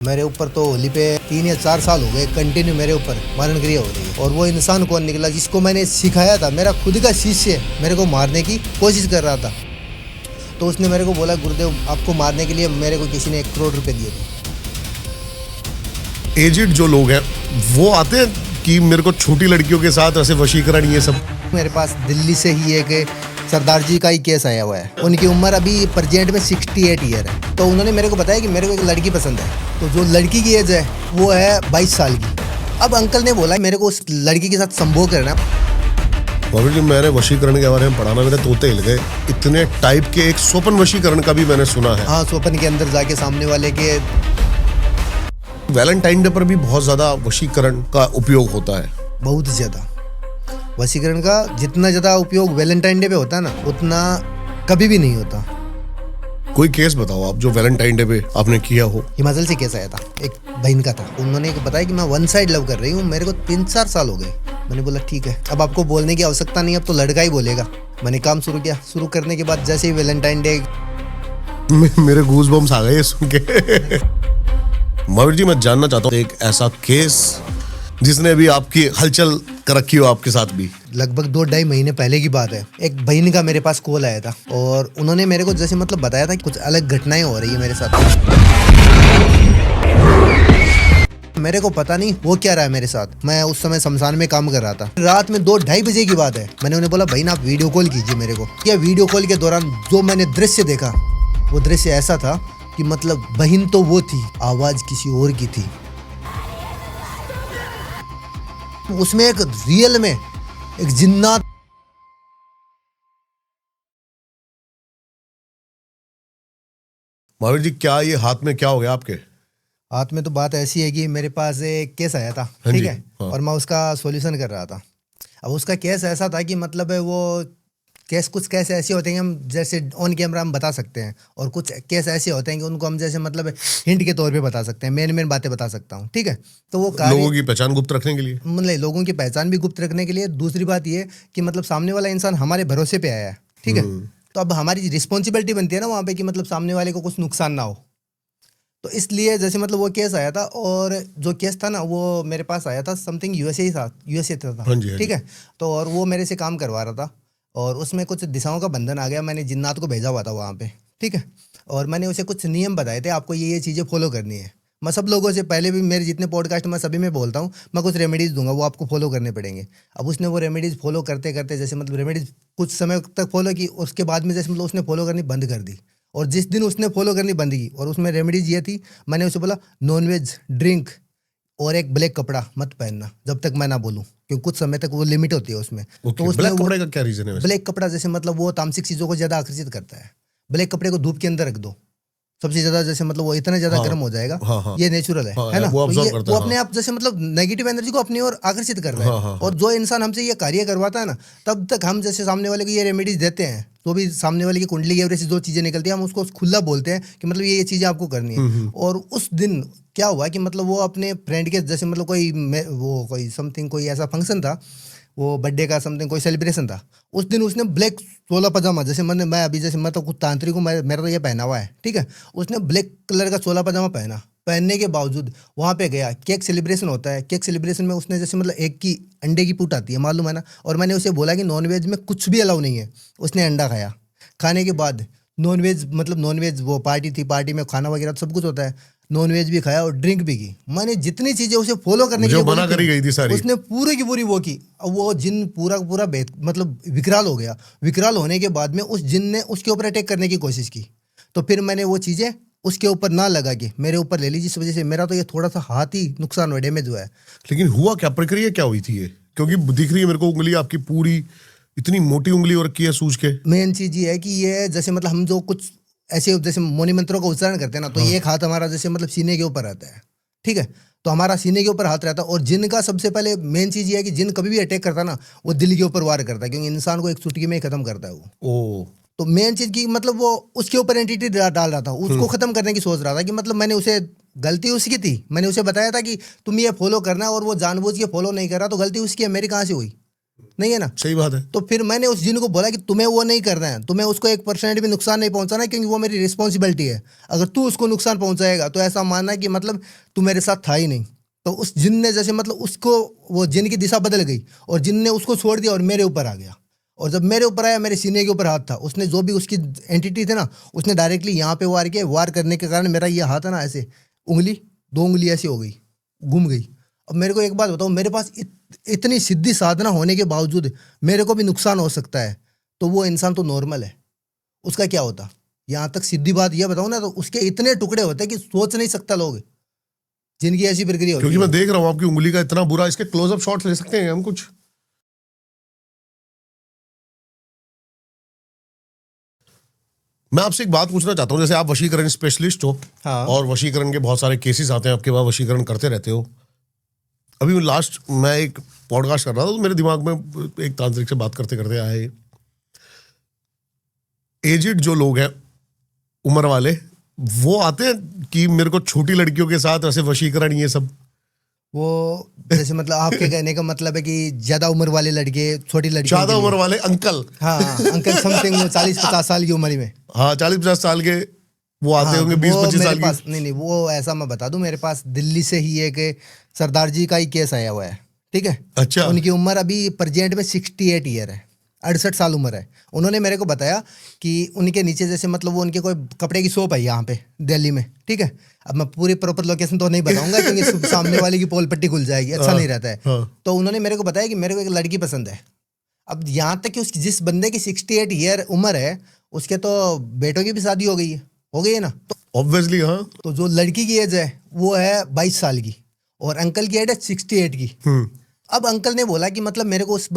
मेरे ऊपर तो होली पे 3 या 4 साल हो गए कंटिन्यू मेरे ऊपर मारण क्रिया हो रही है। और वो इंसान कौन निकला जिसको मैंने सिखाया था, मेरा खुद का शिष्य मेरे को मारने की कोशिश कर रहा था। तो उसने मेरे को बोला, गुरुदेव आपको मारने के लिए मेरे को किसी ने 1 करोड़ रुपए दिए थे। एजेड जो लोग हैं वो आते हैं कि मेरे को छोटी लड़कियों के साथ ऐसे वशीकरण ये सब। मेरे पास दिल्ली से ही एक सरदार जी का ही केस आया हुआ है। उनकी उम्र अभी प्रेजेंट में 68 ईयर है। तो उन्होंने मेरे को बताया कि मेरे को एक लड़की पसंद है। तो जो लड़की की एज है वो है 22 साल की। अब अंकल ने बोला मेरे को उस लड़की के साथ संभोग करना। बाबू जी, मैंने वशीकरण के बारे में पढ़ा ना, मेरे तोते हिल गए। इतने टाइप के एक स्वपन वशीकरण का भी मैंने सुना है। हाँ, स्वपन के अंदर जाके सामने वाले के। वैलेंटाइन डे पर भी बहुत ज्यादा वशीकरण का उपयोग होता है। बहुत ज्यादा वशीकरण का जितना ज्यादा उपयोग वैलेंटाइन डे पे होता है ना, उतना कभी भी नहीं होता। कोई केस बताओ आप जो वैलेंटाइन डे पे आपने किया हो। हिमाचल से केस आया था, एक बहन का था। उन्होंने बताया कि मैं 1 साइड लव कर रही हूँ, मेरे को 3-4 साल हो गए। मैंने बोला ठीक है, अब आपको बोलने की आवश्यकता नहीं, अब तो लड़का ही बोलेगा। मैंने काम शुरू किया। शुरू करने के बाद जैसे ही वैलेंटाइन डे, मेरे गूज बम्स आ गए ये सुन के। महावीर जी, मैं जानना चाहता हूँ एक ऐसा केस जिसने भी आपकी हलचल कर रखी हो आपके साथ भी। लगभग 2-2.5 महीने पहले की बात है। एक बहन का मेरे पास कॉल आया था और उन्होंने मेरे को जैसे मतलब बताया था कि कुछ अलग घटनाएं हो रही है मेरे साथ। मेरे को पता नहीं वो क्या रहा है मेरे साथ। मैं उस समय शमशान में काम कर रहा था। रात में 2-2:30 बजे की बात है। मैंने उन्हें बोला, बहन आप वीडियो कॉल कीजिए मेरे को। क्या वीडियो कॉल के दौरान जो मैंने दृश्य देखा, वो दृश्य ऐसा था कि मतलब बहन तो वो थी, आवाज किसी और की थी। उसमें एक रियल में एक जिन्नात। महावीर जी, क्या ये हाथ में क्या हो गया आपके? हाथ में तो बात ऐसी है कि मेरे पास एक केस आया था, हाँ ठीक जी, है। हाँ। और मैं उसका सॉल्यूशन कर रहा था। अब उसका केस ऐसा था कि मतलब है वो केस, कुछ केस ऐसे होते हैं कि हम जैसे ऑन कैमरा हम बता सकते हैं, और कुछ केस ऐसे होते हैं कि उनको हम जैसे मतलब हिंट के तौर पे बता सकते हैं, मेन बातें बता सकता हूँ, ठीक है। तो वो लोगों की पहचान गुप्त रखने के लिए, मतलब लोगों की पहचान भी गुप्त रखने के लिए। दूसरी बात ये कि मतलब सामने वाला इंसान हमारे भरोसे पे आया है, ठीक है। तो अब हमारी रिस्पॉन्सिबिलिटी बनती है ना वहाँ पे कि मतलब सामने वाले को कुछ नुकसान ना हो। तो इसलिए जैसे मतलब वो केस आया था, और जो केस था ना वो मेरे पास आया था समथिंग यूएसए ही था, यूएसए था, हाँ जी, हाँ ठीक जी। है। तो और वो मेरे से काम करवा रहा था, और उसमें कुछ दिशाओं का बंधन आ गया। मैंने जिन्नात को भेजा हुआ था वहाँ पे, ठीक है। और मैंने उसे कुछ नियम बताए थे, आपको ये चीज़ें फॉलो करनी है। मैं सब लोगों से पहले भी, मेरे जितने पॉडकास्ट मैं सभी में बोलता हूँ, मैं कुछ रेमेडीज़ दूंगा, वो आपको फॉलो करने पड़ेंगे। अब उसने वो रेमेडीज़ फॉलो करते करते जैसे मतलब रेमेडीज़ कुछ समय तक फॉलो की, उसके बाद में जैसे मतलब उसने फॉलो करनी बंद कर दी। और जिस दिन उसने फॉलो करनी बंद की, और उसमें रेमेडीज़ ये थी, मैंने उसे बोला नॉनवेज, ड्रिंक और एक ब्लैक कपड़ा मत पहनना जब तक मैं ना बोलूँ, क्योंकि कुछ समय तक वो लिमिट होती है उसमें। तो उसने ब्लैक कपड़े का क्या रीजन है वैसे? ब्लैक कपड़ा जैसे मतलब वो तामसिक चीज़ों को ज़्यादा आकर्षित करता है। ब्लैक कपड़े को धूप के अंदर रख दो, सबसे ज्यादा जैसे मतलब वो इतना ज्यादा हाँ, गर्म हो जाएगा। हाँ, हाँ, ये नेचुरल हाँ, है ना। वो तो absorb ये करता वो है, अपने हाँ। आप जैसे मतलब नेगेटिव एनर्जी को अपनी ओर आकर्षित कर रहा है। हाँ, हाँ, और जो इंसान हमसे ये कार्य करवाता है ना, तब तक हम जैसे सामने वाले को ये रेमेडीज देते हैं, तो भी सामने वाले की कुंडली की वजह से जो चीजें निकलती है, हम उसको खुला बोलते हैं कि मतलब ये चीजें आपको करनी है। और उस दिन क्या हुआ कि मतलब वो अपने फ्रेंड के जैसे मतलब कोई समथिंग कोई ऐसा फंक्शन था, वो बर्थडे का समथिंग कोई सेलिब्रेशन था। उस दिन उसने ब्लैक चोला पजामा, जैसे मैं अभी जैसे मैं तो कुछ तांत्रिक हूँ, मेरा तो ये पहना हुआ है, ठीक है। उसने ब्लैक कलर का चोला पजामा पहनने के बावजूद वहाँ पे गया। केक सेलिब्रेशन होता है, केक सेलिब्रेशन में उसने जैसे मतलब एक की अंडे की पूट आती है, मालूम है ना। और मैंने उसे बोला कि नॉनवेज में कुछ भी अलाउ नहीं है। उसने अंडा खाया। खाने के बाद नॉनवेज वो पार्टी थी, पार्टी में खाना वगैरह सब कुछ होता है। नॉनवेज भी खाया और ड्रिंक भी की। मैंने जितनी चीजें उसे फॉलो करने के लिए मना करी गई थी सारी, उसने पूरी की पूरी वो की। अब वो जिन पूरा मतलब विकराल हो गया। विकराल होने के बाद में उस जिन ने उसके ऊपर अटैक करने की कोशिश की। तो फिर मैंने वो चीजें उसके ऊपर ना लगा के मेरे ऊपर ले ली, जिस वजह से मेरा तो ये थोड़ा सा हाथ ही नुकसान हुआ, डैमेज हुआ है। लेकिन हुआ क्या, प्रक्रिया क्या हुई थी ये? क्योंकि दिख रही है मेरे को उंगली आपकी पूरी, इतनी मोटी उंगली हो रखी है सूज के। मेन चीज ये है कि ये जैसे मतलब हम जो कुछ ऐसे जैसे मौनी मंत्रों का उच्चारण करते हैं ना, तो ये एक हाथ हमारा जैसे मतलब सीने के ऊपर रहता है, ठीक है। तो हमारा सीने के ऊपर हाथ रहता है। और जिन का सबसे पहले मेन चीज ये है कि जिन कभी भी अटैक करता है ना, वो दिल के ऊपर वार करता है, क्योंकि इंसान को एक चुटकी में ही खत्म करता है वो। ओ, तो मेन चीज की मतलब वो उसके ऊपर एंटिटी डाल रहा था, उसको खत्म करने की सोच रहा था। कि मतलब मैंने उसे, गलती उसकी थी, मैंने उसे बताया था कि तुम ये फॉलो करना, और वो जानबूझ के फॉलो नहीं कर रहा, तो गलती उसकी है, मेरी कहाँ से हुई? नहीं है ना। सही बात है। तो फिर मैंने उस जिन को बोला कि तुम्हें वो नहीं करना है, तुम्हें उसको 1% भी नुकसान नहीं पहुंचाना है, क्योंकि वो मेरी रिस्पॉन्सिबिलिटी है। अगर तू उसको नुकसान पहुंचाएगा तो ऐसा मानना कि मतलब तू मेरे साथ था ही नहीं। तो उस जिन ने जैसे मतलब उसको, वो जिन की दिशा बदल गई और जिन ने उसको छोड़ दिया और मेरे ऊपर आ गया। और जब मेरे ऊपर आया, मेरे सीने के ऊपर हाथ था, उसने जो भी उसकी एंटिटी थे ना, उसने डायरेक्टली यहाँ पे वार किया। वार करने के कारण मेरा ये हाथ है ना, ऐसे उंगली, 2 उंगली ऐसी हो गई, घूम गई। अब मेरे को एक बात बताओ, मेरे पास इतनी सिद्धि साधना होने के बावजूद मेरे को भी नुकसान हो सकता है, तो वो इंसान तो नॉर्मल है, उसका क्या होता? यहाँ तक सीधी बात यह बताऊं ना, तो उसके इतने टुकड़े होते हैं कि सोच नहीं सकता लोग, जिनकी ऐसी प्रक्रिया होती है। क्योंकि मैं देख रहा हूँ आपकी उंगली का इतना बुरा, इसके क्लोजअप शॉट्स ले सकते हैं हम कुछ? मैं आपसे एक बात पूछना चाहता हूँ, जैसे आप वशीकरण स्पेशलिस्ट हो, हाँ। और वशीकरण के बहुत सारे केसेस आते हैं आपके पास, वशीकरण करते रहते हो। अभी लास्ट मैं एक पॉडकास्ट कर रहा था, तो मेरे दिमाग में एक तांत्रिक से बात करते करते आए, एजिड जो लोग हैं, उम्र वाले, वो आते हैं कि मेरे को छोटी लड़कियों के साथ ऐसे वशीकरण ये सब। वो जैसे मतलब आपके कहने का मतलब है कि ज्यादा उम्र वाले लड़के छोटी लड़की, ज्यादा उम्र वाले अंकल, हाँ अंकल समथिंग 40-50 साल की उम्र में, हाँ 40-50 साल के वो आते होंगे, 20-25 साल की। नहीं, वो ऐसा मैं बता दूं, मेरे पास दिल्ली से ही एक सरदार जी का ही केस आया हुआ है, ठीक है। अच्छा। उनकी उम्र अभी प्रेजेंट में 68 ईयर है, 68 साल उम्र है। उन्होंने मेरे को बताया कि उनके नीचे जैसे मतलब वो उनके कोई कपड़े की शॉप है यहाँ पे दिल्ली में, ठीक है। अब मैं पूरी प्रॉपर लोकेशन तो नहीं बताऊंगा क्योंकि सामने वाले की पोल पट्टी खुल जाएगी, अच्छा नहीं रहता है। तो उन्होंने मेरे को बताया कि मेरे को एक लड़की पसंद है। अब यहाँ तक कि उसकी, जिस बंदे की 68 ईयर उम्र है, उसके तो बेटों की भी शादी हो गई है ना। तो ऑब्वियसली हाँ। तो जो लड़की की एज है वो है 22 साल की, और अंकल की एज है 68 की। अब अंकल ने बोला कि मतलब मेरे को उस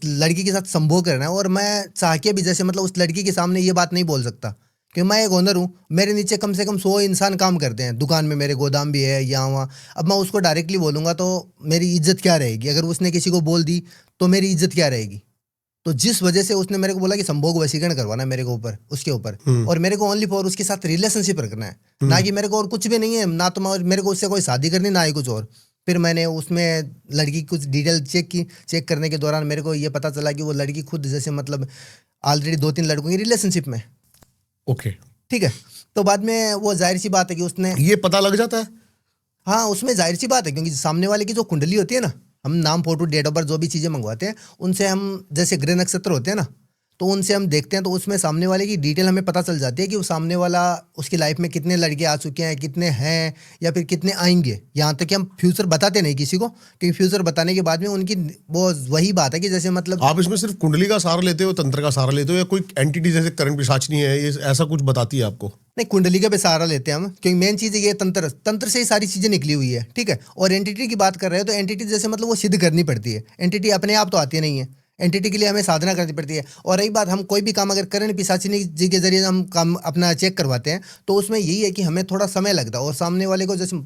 लड़की के साथ संभोग करना है, और मैं चाह के भी जैसे मतलब उस लड़की के सामने ये बात नहीं बोल सकता, क्योंकि मैं एक ओनर हूँ, मेरे नीचे कम से कम 100 इंसान काम करते हैं, दुकान में मेरे गोदाम भी है यहाँ वहाँ। अब मैं उसको डायरेक्टली बोलूँगा तो मेरी इज्जत क्या रहेगी? अगर उसने किसी को बोल दी तो मेरी इज्जत क्या रहेगी? तो जिस वजह से उसने मेरे को बोला कि संभोग वशीकरण करवाना है मेरे को ऊपर, उसके ऊपर, और मेरे को ओनली फॉर उसके साथ रिलेशनशिप रखना है, ना कि मेरे को और कुछ भी नहीं है, ना तो मेरे को उससे कोई शादी करनी, ना ही कुछ और। फिर मैंने उसमें लड़की की कुछ डिटेल चेक करने के दौरान मेरे को ये पता चला कि वो लड़की खुद जैसे मतलब ऑलरेडी 2-3 लड़कों की रिलेशनशिप में। ओके, ठीक है। तो बाद में वो जाहिर सी बात है कि उसने, ये पता लग जाता है? हाँ उसमें जाहिर सी बात है, क्योंकि सामने वाले की जो कुंडली होती है ना, हम नाम, फोटो, डेट ऑफ बर्थ जो भी चीज़ें मंगवाते हैं उनसे, हम जैसे ग्रह नक्षत्र होते हैं ना, तो उनसे हम देखते हैं, तो उसमें सामने वाले की डिटेल हमें पता चल जाती है कि वो सामने वाला, उसकी लाइफ में कितने लड़के आ चुके हैं, कितने हैं, या फिर कितने आएंगे। यहाँ तक कि हम फ्यूचर बताते नहीं किसी को, क्योंकि फ्यूचर बताने के बाद में उनकी वो वही बात है कि जैसे मतलब, आप इसमें सिर्फ कुंडली का सहारा लेते हो, तंत्र का सहारा लेते हो, या कोई एंटिटी जैसे करण पिशाचनी है ये ऐसा कुछ बताती है आपको? नहीं, कुंडली का भी सहारा लेते हैं हम, क्योंकि मेन चीज़ ये तंत्र से ही सारी चीज़ें निकली हुई है, ठीक है। और एंटिटी की बात कर रहे हो तो एंटिटी जैसे मतलब वो सिद्ध करनी पड़ती है, एंटिटी अपने आप तो आती नहीं है, एंटिटी के लिए हमें साधना करनी पड़ती है। और रही बात, हम कोई भी काम अगर करण पिशाचिनी जी के जरिए हम काम अपना चेक करवाते हैं, तो उसमें यही है कि हमें थोड़ा समय लगता है, और सामने वाले को जैसे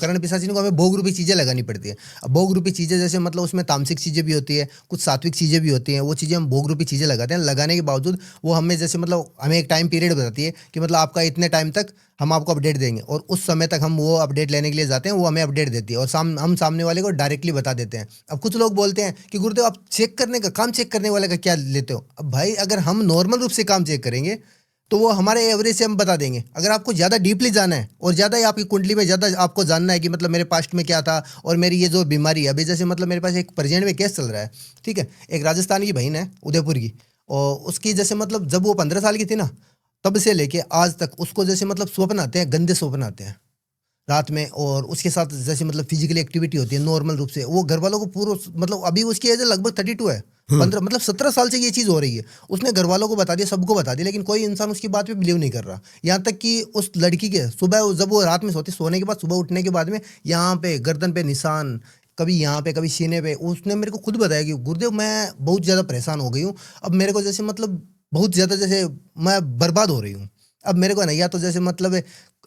करण पिशाचिनी को हमें भोग रूपी चीज़ें लगानी पड़ती है। अब भोग रूपी चीज़ें जैसे मतलब उसमें तामसिक चीज़ें भी होती है, कुछ सात्विक चीज़ें भी होती हैं, वो चीज़ें हम भोग रूपी चीज़ें लगाते हैं। लगाने के बावजूद वो हमें जैसे मतलब हमें एक टाइम पीरियड बताती है कि मतलब आपका इतने टाइम तक हम आपको अपडेट देंगे, और उस समय तक हम वो अपडेट लेने के लिए जाते हैं, वो हमें अपडेट देती है, और हम सामने वाले को डायरेक्टली बता देते हैं। अब कुछ लोग बोलते हैं कि गुरुदेव आप चेक करने का काम, चेक करने वाले का क्या लेते हो? अब भाई, अगर हम नॉर्मल रूप से काम चेक करेंगे तो वो हमारे एवरेज से हम बता देंगे। अगर आपको ज़्यादा डीपली जाना है और ज़्यादा आपकी कुंडली में ज़्यादा आपको जानना है कि मतलब मेरे पास्ट में क्या था और मेरी ये जो बीमारी है, अभी जैसे मतलब मेरे पास एक प्रेजेंट में केस चल रहा है, ठीक है। एक राजस्थान की बहन है, उदयपुर की, और उसकी जैसे मतलब जब वो 15 साल की थी ना, तब से लेके आज तक उसको जैसे मतलब स्वप्न आते हैं, गंदे स्वप्न आते हैं रात में, और उसके साथ जैसे मतलब फिजिकल एक्टिविटी होती है नॉर्मल रूप से। वो घर वालों को पूरा मतलब, अभी उसकी एज लगभग 32 है, 15 मतलब 17 साल से ये चीज़ हो रही है। उसने घर वालों को बता दिया, सबको बता दिया, लेकिन कोई इंसान उसकी बात पे बिलीव नहीं कर रहा। यहाँ तक कि उस लड़की के सुबह, जब वो रात में सोने के बाद, सुबह उठने के बाद में यहाँ पे गर्दन पे निशान, कभी यहाँ पे कभी सीने पे। उसने मेरे को खुद बताया कि गुरुदेव मैं बहुत ज़्यादा परेशान हो गई हूँ, अब मेरे को जैसे मतलब बहुत ज़्यादा जैसे मैं बर्बाद हो रही हूँ। अब मेरे को ना, या तो जैसे मतलब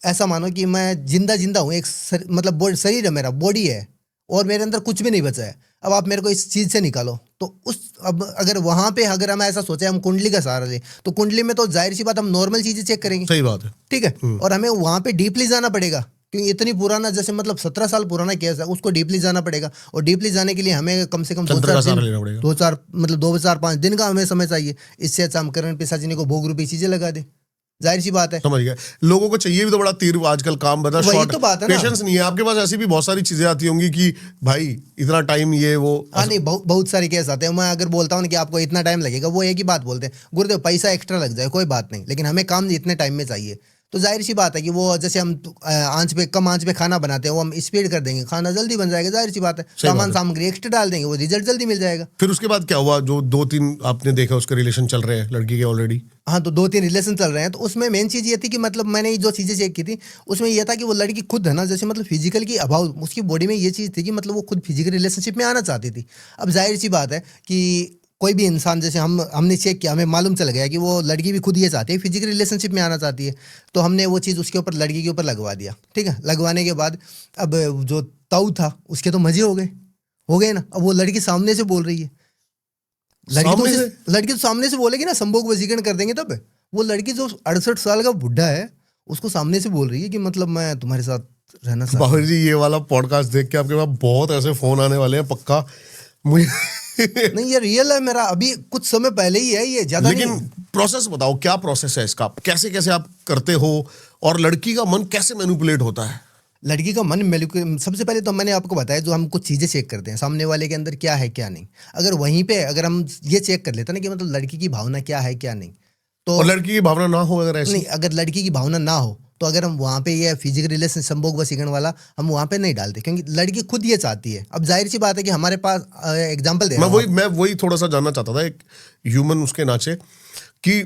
ऐसा मानो कि मैं जिंदा हूँ, एक मतलब शरीर है मेरा, बॉडी है, और मेरे अंदर कुछ भी नहीं बचा है। अब आप मेरे को इस चीज़ से निकालो। तो अब अगर वहाँ पे अगर हम ऐसा सोचे हम कुंडली का सहारा लें, तो कुंडली में तो जाहिर सी बात हम नॉर्मल चीज़ें चेक करेंगे, सही बात है, ठीक है। और हमें वहाँ पे डीपली जाना पड़ेगा क्योंकि इतनी पुराना जैसे मतलब 17 साल पुराना केस है, उसको डीपली जाना पड़ेगा, और डीपली जाने के लिए हमें कम से कम 15 साल लेना पड़ेगा। 2-4-5 दिन का हमें समय चाहिए। इससे अच्छा हम करण पिशाचिनी को भोग रूपी चीजें लगा दे, जाहिर सी बात है। समझ गया। लोगों को चाहिए भी तो बड़ा तीर, आजकल काम बता वही शॉर्ट, तो बात है ना। पेशेंस नहीं है आपके पास। ऐसी भी बहुत सारी चीजें आती होंगी कि भाई इतना टाइम ये वो। हाँ नहीं, बहुत सारे केस आते हैं। मैं अगर बोलता हूँ ना कि आपको इतना टाइम लगेगा, वो एक ही बात बोलते हैं, गुरुदेव पैसा एक्स्ट्रा लग जाए कोई बात नहीं, लेकिन हमें काम इतने टाइम में चाहिए। तो जाहिर सी बात है कि वो जैसे हम कम आंच पे खाना बनाते हैं, वो हम स्पीड कर देंगे, खाना जल्दी बन जाएगा, जाहिर सी बात है। सामान सामग्री एक्स्ट्रा डाल देंगे, वो रिजल्ट जल्दी मिल जाएगा। फिर उसके बाद क्या हुआ? जो 2-3 आपने देखा उसके रिलेशन चल रहे हैं लड़की के ऑलरेडी। हाँ, तो 2-3 रिलेशन चल रहे हैं। तो उसमें मेन चीज़ ये थी कि मतलब मैंने जो चीज़ें चेक की थी, उसमें ये था कि वो लड़की खुद है ना, जैसे मतलब फिजिकल की अभाव, उसकी बॉडी में ये चीज़ थी कि मतलब वो खुद फिजिकल रिलेशनशिप में आना चाहती थी। अब जाहिर सी बात है कि कोई भी इंसान, जैसे हमने चेक किया, हमें मालूम चल गया कि वो लड़की भी खुद ये चाहती है, फिजिकल रिलेशनशिप में आना चाहती है। तो हमने वो चीज़ उसके ऊपर, लड़की के ऊपर लगवा दिया, ठीक है। लगवाने के बाद अब जो ताऊ था उसके तो मजे हो गए ना। अब वो लड़की सामने से बोल रही है, लड़की तो सामने से बोलेगी ना, संभोग वशीकरण कर देंगे तब। वो लड़की जो 68 साल का बुढ़ा है, उसको सामने से बोल रही है कि मतलब मैं तुम्हारे साथ रहना चाहती हूँ। बाबर जी, ये वाला पॉडकास्ट देख के आपके पास बहुत ऐसे फोन आने वाले हैं पक्का। मुझे नहीं, ये रियल है मेरा, अभी कुछ समय पहले ही है ये, ज्यादा लेकिन नहीं। प्रोसेस बताओ, क्या प्रोसेस है इसका? कैसे कैसे आप करते हो, और लड़की का मन कैसे मैनिपुलेट होता है? लड़की का मन सबसे पहले तो मैंने आपको बताया, जो हम कुछ चीजें चेक करते हैं सामने वाले के अंदर क्या है क्या नहीं। अगर वहीं पे अगर हम ये चेक कर लेते ना कि मतलब लड़की की भावना क्या है क्या नहीं, तो और लड़की की भावना ना हो अगर ऐसी नहीं, अगर लड़की की भावना ना हो तो अगर हम वहाँ पे ये फिजिकल रिलेशन, संभोग वशीकरण वाला हम वहाँ पे नहीं डालते, क्योंकि लड़की खुद ये चाहती है। अब जाहिर सी बात है कि हमारे पास एग्जांपल दे रहा हूं मैं वही थोड़ा सा जानना चाहता था, एक ह्यूमन उसके नाचे, कि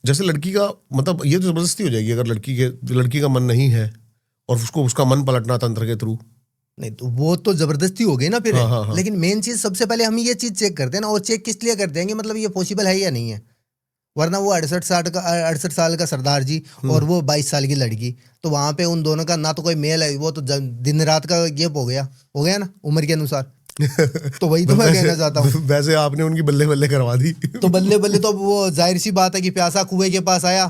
जैसे लड़की का मतलब ये तो जबरदस्ती हो जाएगी अगर लड़की का मन नहीं है और उसको उसका मन पलटना तंत्र के थ्रू। नहीं, तो वो तो जबरदस्ती हो गई ना फिर। हाँ। लेकिन मेन चीज सबसे पहले हम ये चीज चेक करते हैं ना, और चेक किस लिए करते हैं कि मतलब ये पॉसिबल है या नहीं है। वरना वो 68 साल का सरदार जी और वो 22 साल की लड़की, तो वहां पे उन दोनों का ना तो कोई मेल है, वो तो दिन रात का गैप हो गया ना उम्र के अनुसार। तो वही तो मैं कहना चाहता हूँ। वैसे आपने उनकी बल्ले बल्ले करवा दी। तो बल्ले बल्ले तो वो जाहिर सी बात है कि प्यासा कुएं के पास आया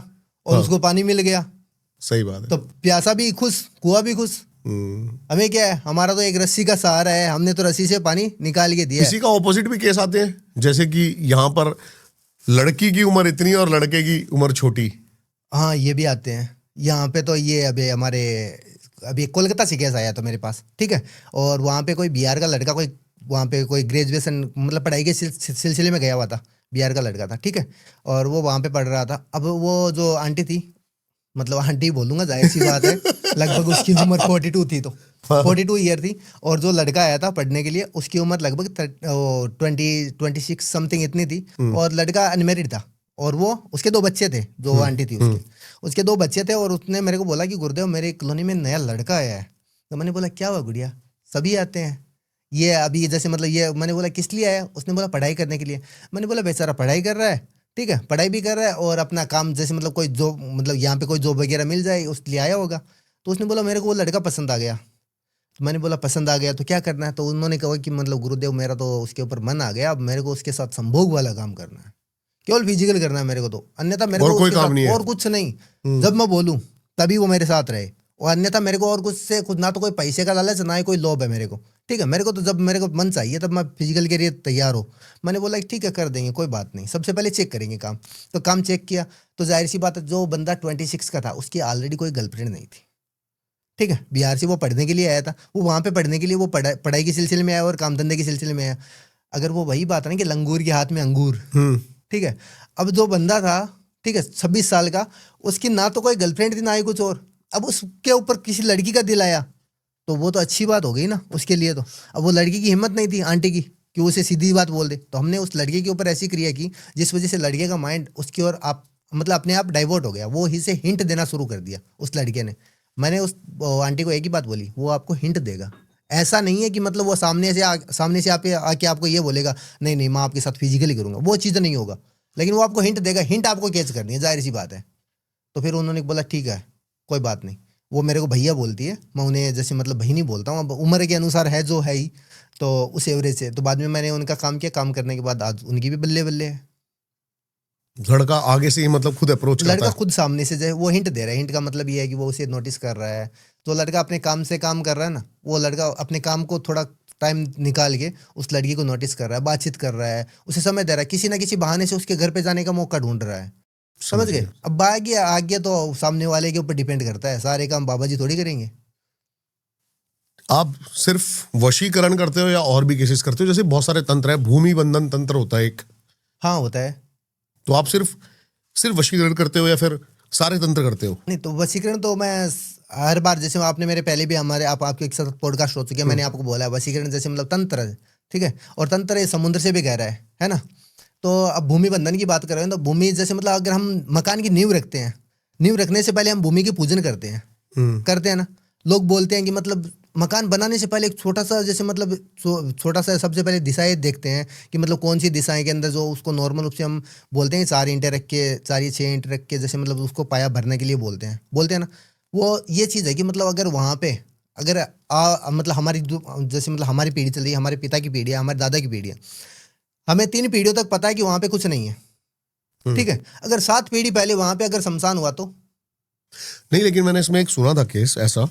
और उसको पानी मिल गया। सही बात है। तो प्यासा भी खुश, कुआं भी खुश। हमें क्या है, हमारा तो एक रस्सी का सहारा है, हमने तो रस्सी से पानी निकाल के दिया है। इसी का ऑपोजिट भी केस आते हैं, जैसे कि यहाँ पर लड़की की उम्र इतनी और लड़के की उम्र छोटी। हाँ, ये भी आते हैं यहाँ पे। तो ये अभी कोलकाता से केस आया था मेरे पास, ठीक है। और वहाँ पे कोई बिहार का लड़का, वहाँ पे कोई ग्रेजुएशन मतलब पढ़ाई के सिलसिले में गया हुआ था, बिहार का लड़का था, ठीक है। और वो वहाँ पे पढ़ रहा था। अब वो जो आंटी थी, मतलब आंटी बोलूंगा, जाहिर सी बात है, लगभग उसकी उम्र 42 थी, तो 42 ईयर थी। और जो लड़का आया था पढ़ने के लिए, उसकी उम्र लगभग 26 समथिंग इतनी थी। और लड़का अनमेरिड था, और वो उसके 2 बच्चे थे, जो आंटी थी उसके 2 बच्चे थे। और उसने मेरे को बोला कि गुरुदेव, मेरे कॉलोनी में नया लड़का आया है। तो मैंने बोला क्या हुआ गुड़िया, सभी आते हैं, ये अभी जैसे मतलब ये। मैंने बोला किस लिए आया? उसने बोला पढ़ाई करने के लिए। मैंने बोला बेचारा पढ़ाई कर रहा है, ठीक है, पढ़ाई भी कर रहा है और अपना काम, जैसे मतलब कोई जॉब, मतलब यहाँ पे कोई जॉब वगैरह मिल जाए उस लिए आया होगा। तो उसने बोला मेरे को वो लड़का पसंद आ गया। तो मैंने बोला पसंद आ गया तो क्या करना है? तो उन्होंने कहा कि मतलब गुरुदेव, मेरा तो उसके ऊपर मन आ गया, अब मेरे को उसके साथ संभोग वाला काम करना है, केवल फिजिकल करना है मेरे को, तो अन्यथा मेरे को कोई काम नहीं है, और कुछ नहीं। जब मैं बोलूँ तभी वो मेरे साथ रहे, और अन्यथा मेरे को और कुछ से कुछ, ना तो कोई पैसे का लालच, ना ही कोई लोभ है मेरे को, ठीक है। मेरे को तो जब मेरे को मन चाहिए तब मैं फिजिकल के लिए तैयार हूँ। मैंने बोला ठीक है, कर देंगे, कोई बात नहीं, सबसे पहले चेक करेंगे काम। तो काम चेक किया, तो जाहिर सी बात है, जो बंदा 26 का था, उसकी ऑलरेडी कोई गर्लफ्रेंड नहीं थी, ठीक है। बिहार से वो पढ़ने के लिए आया था, वो वहाँ पे पढ़ने के लिए, वो पढ़ाई के सिलसिले में आया और काम धंधे के सिलसिले में आया। अगर वो वही बात है ना कि लंगूर के हाथ में अंगूर, ठीक है। अब जो बंदा था, ठीक है, 26 साल का, उसकी ना तो कोई गर्लफ्रेंड थी, ना ही कुछ और। अब उसके ऊपर किसी लड़की का दिल आया, तो वो तो अच्छी बात हो गई ना उसके लिए। तो अब वो लड़की की हिम्मत नहीं थी आंटी की कि उसे सीधी बात बोल दे। तो हमने उस लड़के के ऊपर ऐसी क्रिया की जिस वजह से लड़के का माइंड उसकी ओर मतलब अपने आप डाइवर्ट हो गया। वो ही से हिंट देना शुरू कर दिया उस लड़के ने। मैंने उस आंटी को एक ही बात बोली, वो आपको हिंट देगा। ऐसा नहीं है कि मतलब वो सामने से आके आपको ये बोलेगा नहीं नहीं मैं आपके साथ फिजिकली करूंगा, वो चीज़ नहीं होगा। लेकिन वो आपको हिंट देगा, हिंट आपको कैच करनी है, जाहिर सी बात है। तो फिर उन्होंने बोला ठीक है, कोई बात नहीं। वो मेरे को भैया बोलती है, मैं उन्हें जैसे मतलब भाई नहीं बोलता हूँ, अब उम्र के अनुसार है जो है ही, तो उस एवरेज से। तो बाद में मैंने उनका काम किया, काम करने के बाद आज उनकी भी बल्ले बल्ले है। लड़का आगे से ही मतलब खुद अप्रोच करता है, लड़का खुद सामने से जो है वो हिंट दे रहा है। हिंट का मतलब ये है कि वो उसे नोटिस कर रहा है, जो लड़का अपने काम से काम कर रहा है ना, वो लड़का अपने काम को थोड़ा टाइम निकाल के उस लड़की को नोटिस कर रहा है, बातचीत कर रहा है, उसे समय दे रहा है, किसी ना किसी बहाने से उसके घर पे जाने का मौका ढूंढ रहा है। समझ गए? अब आगे तो सामने वाले के ऊपर डिपेंड करता है, सारे काम बाबा जी थोड़ी करेंगे। आप सिर्फ वशीकरण करते हो या और भी केसेस करते हो? जैसे बहुत सारे तंत्र है, भूमि बंधन तंत्र होता है एक। हाँ होता है। तो आप सिर्फ वशीकरण करते हो या फिर सारे तंत्र करते हो? नहीं तो वशीकरण तो मैं हर बार, जैसे आपने मेरे पहले भी हमारे आपके एक साथ पॉडकास्ट हो चुके हैं, मैंने आपको बोला है वशीकरण जैसे मतलब तंत्र है, ठीक है, और तंत्र ये समुद्र से भी गहरा है ना। तो अब भूमि बंधन की बात कर रहे हैं, तो भूमि जैसे मतलब अगर हम मकान की नींव रखते हैं, नींव रखने से पहले हम भूमि की पूजन करते हैं ना। लोग बोलते हैं कि मतलब मकान बनाने से पहले एक छोटा सा, जैसे मतलब छोटा सा सबसे पहले दिशाएं देखते हैं कि मतलब कौन सी दिशाएं के अंदर जो उसको नॉर्मल रूप से हम बोलते हैं 4 ईंटें रख के, 4 या 6 ईंट रख के, जैसे मतलब उसको पाया भरने के लिए बोलते हैं ना। वो ये चीज़ है कि मतलब अगर वहाँ पे अगर मतलब हमारी जैसे मतलब हमारी पीढ़ी चल रही है, हमारे पिता की पीढ़ी है, हमारे दादा की पीढ़ी है, हमें 3 पीढ़ियों तक पता है कि वहाँ पे कुछ नहीं है, ठीक है। अगर 7 पीढ़ी पहले वहाँ पे अगर शमशान हुआ तो नहीं, लेकिन मैंने इसमें एक सुना था केस ऐसा,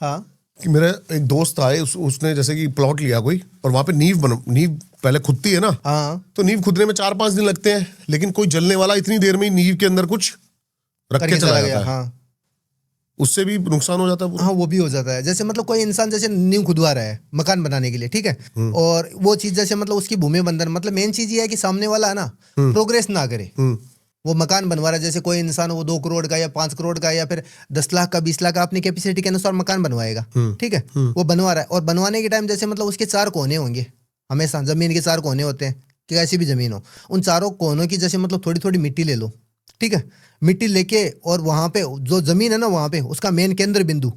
हाँ, कि मेरा एक दोस्त था, उसने जैसे कि प्लॉट लिया कोई, और वहां पे नींव पहले खुदती है ना, हाँ, तो नींव खुदने में 4-5 दिन लगते हैं, लेकिन कोई जलने वाला इतनी देर में ही नींव के अंदर कुछ रख के करके चला चला जाता गया, है। हाँ उससे भी नुकसान हो जाता है पूरा। हाँ, वो भी हो जाता है। जैसे मतलब कोई इंसान जैसे नींव खुदवा रहा है मकान बनाने के लिए, ठीक है, और वो चीज जैसे मतलब उसकी भूमि बंधन, मतलब मेन चीज ये है कि सामने वाला है ना प्रोग्रेस ना करे। वो मकान बनवा रहा है, जैसे कोई इंसान वो 2 करोड़ का या 5 करोड़ का या फिर 10 लाख का 20 लाख का अपनी कैपेसिटी के अनुसार मकान बनवाएगा, ठीक है, वो बनवा रहा है, और बनवाने के टाइम जैसे मतलब उसके 4 कोने होंगे, हमेशा जमीन के 4 कोने होते हैं कि ऐसी भी जमीन हो, उन चारों कोनों की जैसे मतलब थोड़ी थोड़ी मिट्टी ले लो, ठीक है, मिट्टी लेके और वहां पे जो जमीन है ना, वहां पे उसका मेन केंद्र बिंदु,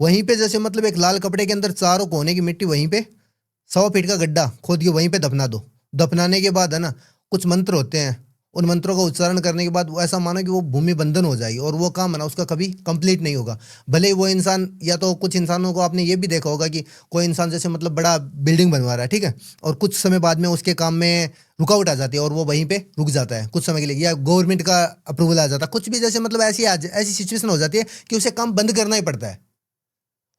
वहीं पे जैसे मतलब एक लाल कपड़े के अंदर चारों कोने की मिट्टी वहीं पे 100 फीट का गड्ढा खोद के वहीं पे दफना दो। दफनाने के बाद है ना कुछ मंत्र होते हैं, उन मंत्रों का उच्चारण करने के बाद वो ऐसा मानो कि वो भूमि बंधन हो जाएगी, और वो काम है ना उसका कभी कंप्लीट नहीं होगा। भले ही वो इंसान, या तो कुछ इंसानों को आपने ये भी देखा होगा कि कोई इंसान जैसे मतलब बड़ा बिल्डिंग बनवा रहा है, ठीक है, और कुछ समय बाद में उसके काम में रुकावट आ जाती है और वो वहीं पे रुक जाता है कुछ समय के लिए, या गवर्नमेंट का अप्रूवल आ जाता है, कुछ भी जैसे मतलब ऐसी सिचुएशन हो जाती है कि उसे काम बंद करना ही पड़ता है।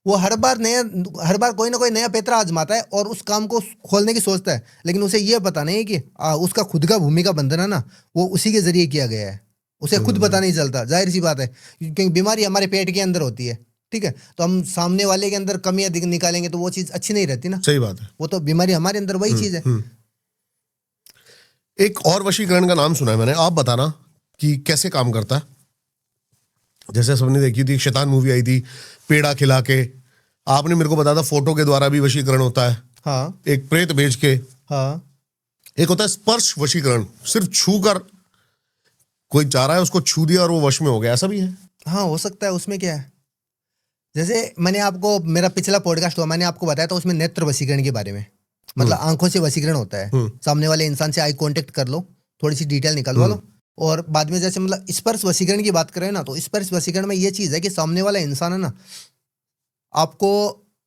वो हर बार कोई ना कोई नया पैतरा आजमाता है और उस काम को खोलने की सोचता है, लेकिन उसे ये पता नहीं है कि उसका खुद का भूमि का बंधन है ना, वो उसी के जरिए किया गया है, उसे खुद पता नहीं चलता। जाहिर सी बात है, क्योंकि बीमारी हमारे पेट के अंदर होती है, ठीक है, तो हम सामने वाले के अंदर कमियां निकालेंगे तो वो चीज अच्छी नहीं रहती ना। सही बात है। वो तो बीमारी हमारे अंदर वही चीज है। एक और वशीकरण का नाम सुना है मैंने, आप बताना कि कैसे काम करता है। जैसे सबने देखी थी, शैतान मूवी आई थी, पेड़ा खिला के, आपने मेरे को बताया था फोटो के द्वारा भी वशीकरण होता है, हाँ, एक प्रेत भेज के, हाँ, एक होता है स्पर्श वशीकरण, सिर्फ छू कर, कोई चाह रहा है उसको छू दिया और वो वश में हो गया, ऐसा भी है? हाँ हो सकता है। उसमें क्या है, जैसे मैंने आपको मेरा पिछला पॉडकास्ट हुआ, मैंने आपको बताया था उसमें नेत्र वशीकरण के बारे में, मतलब आंखों से वशीकरण होता है। सामने वाले इंसान से आई कांटेक्ट कर लो, थोड़ी सी डिटेल निकलवा लो, और बाद में जैसे मतलब स्पर्श वशीकरण की बात करें ना, तो स्पर्श वशीकरण में ये चीज है कि सामने वाला इंसान है ना, आपको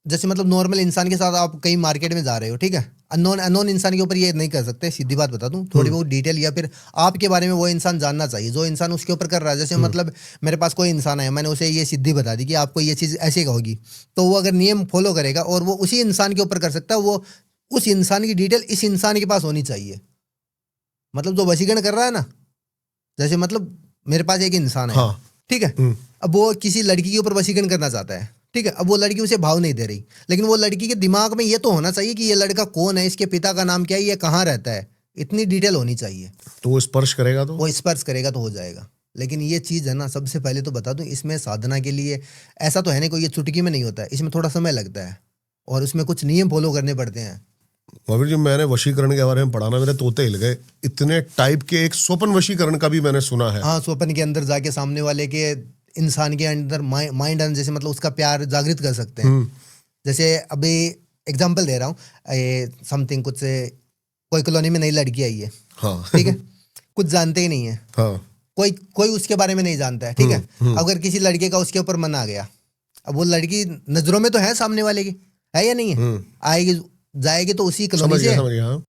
जैसे मतलब नॉर्मल इंसान के साथ आप कहीं मार्केट में जा रहे हो, ठीक है, अननोन इंसान के ऊपर ये नहीं कर सकते, सीधी बात बता दूं, थोड़ी बहुत डिटेल या फिर आपके बारे में वो इंसान जानना चाहिए जो इंसान उसके ऊपर कर रहा है। जैसे मतलब मेरे पास कोई इंसान है, मैंने उसे ये सिद्धि बता दी कि आपको ये चीज़ ऐसे होगी, तो वो अगर नियम फॉलो करेगा और वो उसी इंसान के ऊपर कर सकता है, वो उस इंसान की डिटेल इस इंसान के पास होनी चाहिए। मतलब जो वशीकरण कर रहा है ना, जैसे मतलब मेरे पास एक इंसान है, हाँ। ठीक है, अब वो किसी लड़की के ऊपर वशीकरण करना चाहता है, ठीक है, अब वो लड़की उसे भाव नहीं दे रही, लेकिन वो लड़की के दिमाग में ये तो होना चाहिए कि ये लड़का कौन है, इसके पिता का नाम क्या है, ये कहाँ रहता है, इतनी डिटेल होनी चाहिए। तो वो स्पर्श करेगा, तो वो स्पर्श करेगा तो हो जाएगा। लेकिन ये चीज़ है ना, सबसे पहले तो बता दूं, इसमें साधना के लिए ऐसा तो है नहीं कोई ये चुटकी में नहीं होता है, इसमें थोड़ा समय लगता है और उसमें कुछ नियम फॉलो करने पड़ते हैं। महावीर जी, मैंने वशीकरण के बारे में पढ़ा ना, मेरे तोते हिल गए। इतने टाइप के एक स्वप्न वशीकरण का भी मैंने सुना है। हाँ, स्वप्न के अंदर जाके सामने वाले के इंसान के अंदर माइंड जैसे मतलब उसका प्यार जागृत कर सकते हैं। जैसे अभी एग्जांपल दे रहा हूँ, समथिंग कुछ कोई कॉलोनी में नई लड़की आई है, हाँ। ठीक है, कुछ जानते ही नहीं है, हाँ। कोई उसके बारे में नहीं जानता है, ठीक है, अगर किसी लड़के का उसके ऊपर मन आ गया, अब वो लड़की नजरों में तो है सामने वाले की, है या नहीं है, आएगी जाएगी तो उसी कॉलोनी से,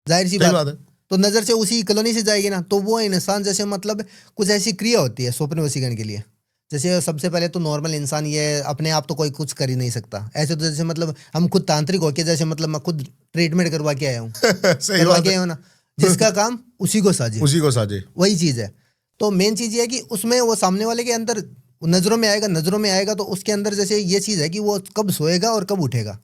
जाहिर सी बात है, तो नजर से उसी कॉलोनी से जाएगी ना, तो वो इंसान जैसे मतलब कुछ ऐसी क्रिया होती है स्वप्न वशीकरण के लिए, जैसे सबसे पहले तो नॉर्मल इंसान ये अपने आप तो कोई कुछ कर ही नहीं सकता। ऐसे तो जैसे मतलब हम खुद तांत्रिक होके, जैसे मतलब मैं खुद ट्रीटमेंट करवा के आया हूँ, सही करवा बात के है। आया हूँ ना, जिसका काम उसी को साझे, उसी को साजे। वही चीज़ है। तो मेन चीज़ ये है कि उसमें वो सामने वाले के अंदर नज़रों में आएगा तो उसके अंदर जैसे ये चीज़ है कि वो कब सोएगा और कब उठेगा,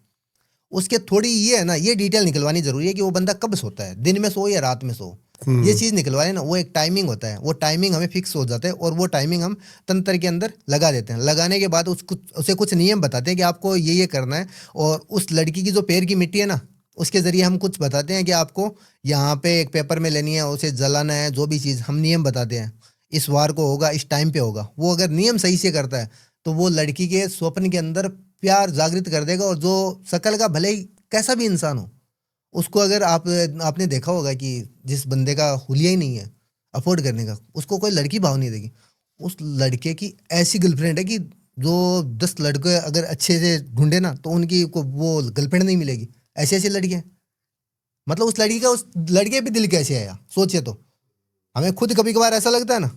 उसके थोड़ी ये है ना, ये डिटेल निकलवानी जरूरी है कि वो बंदा कब सोता है, दिन में सो या रात में सो। ये चीज़ निकलवाए ना, वो एक टाइमिंग होता है, वो टाइमिंग हमें फिक्स हो जाता है और वो टाइमिंग हम तंत्र के अंदर लगा देते हैं। लगाने के बाद उसे कुछ नियम बताते हैं कि आपको ये करना है। और उस लड़की की जो पैर की मिट्टी है ना, उसके ज़रिए हम कुछ बताते हैं कि आपको यहाँ पे एक पेपर में लेनी है, उसे जलाना है, जो भी चीज़ हम नियम बताते हैं, इस वार को होगा, इस टाइम पे होगा। वो अगर नियम सही से करता है तो वो लड़की के स्वप्न के अंदर प्यार जागृत कर देगा। और जो शकल का भले ही कैसा भी इंसान हो, उसको अगर आपने देखा होगा कि जिस बंदे का हुलिया ही नहीं है अफोर्ड करने का, उसको कोई लड़की भाव नहीं देगी। उस लड़के की ऐसी गर्लफ्रेंड है कि जो 10 लड़के अगर अच्छे से ढूंढे ना तो उनकी को वो गर्लफ्रेंड नहीं मिलेगी। ऐसी ऐसी लड़कियां, मतलब उस लड़की का उस लड़के पे दिल कैसे आया, सोचिए तो। हमें खुद कभी कभार ऐसा लगता है ना,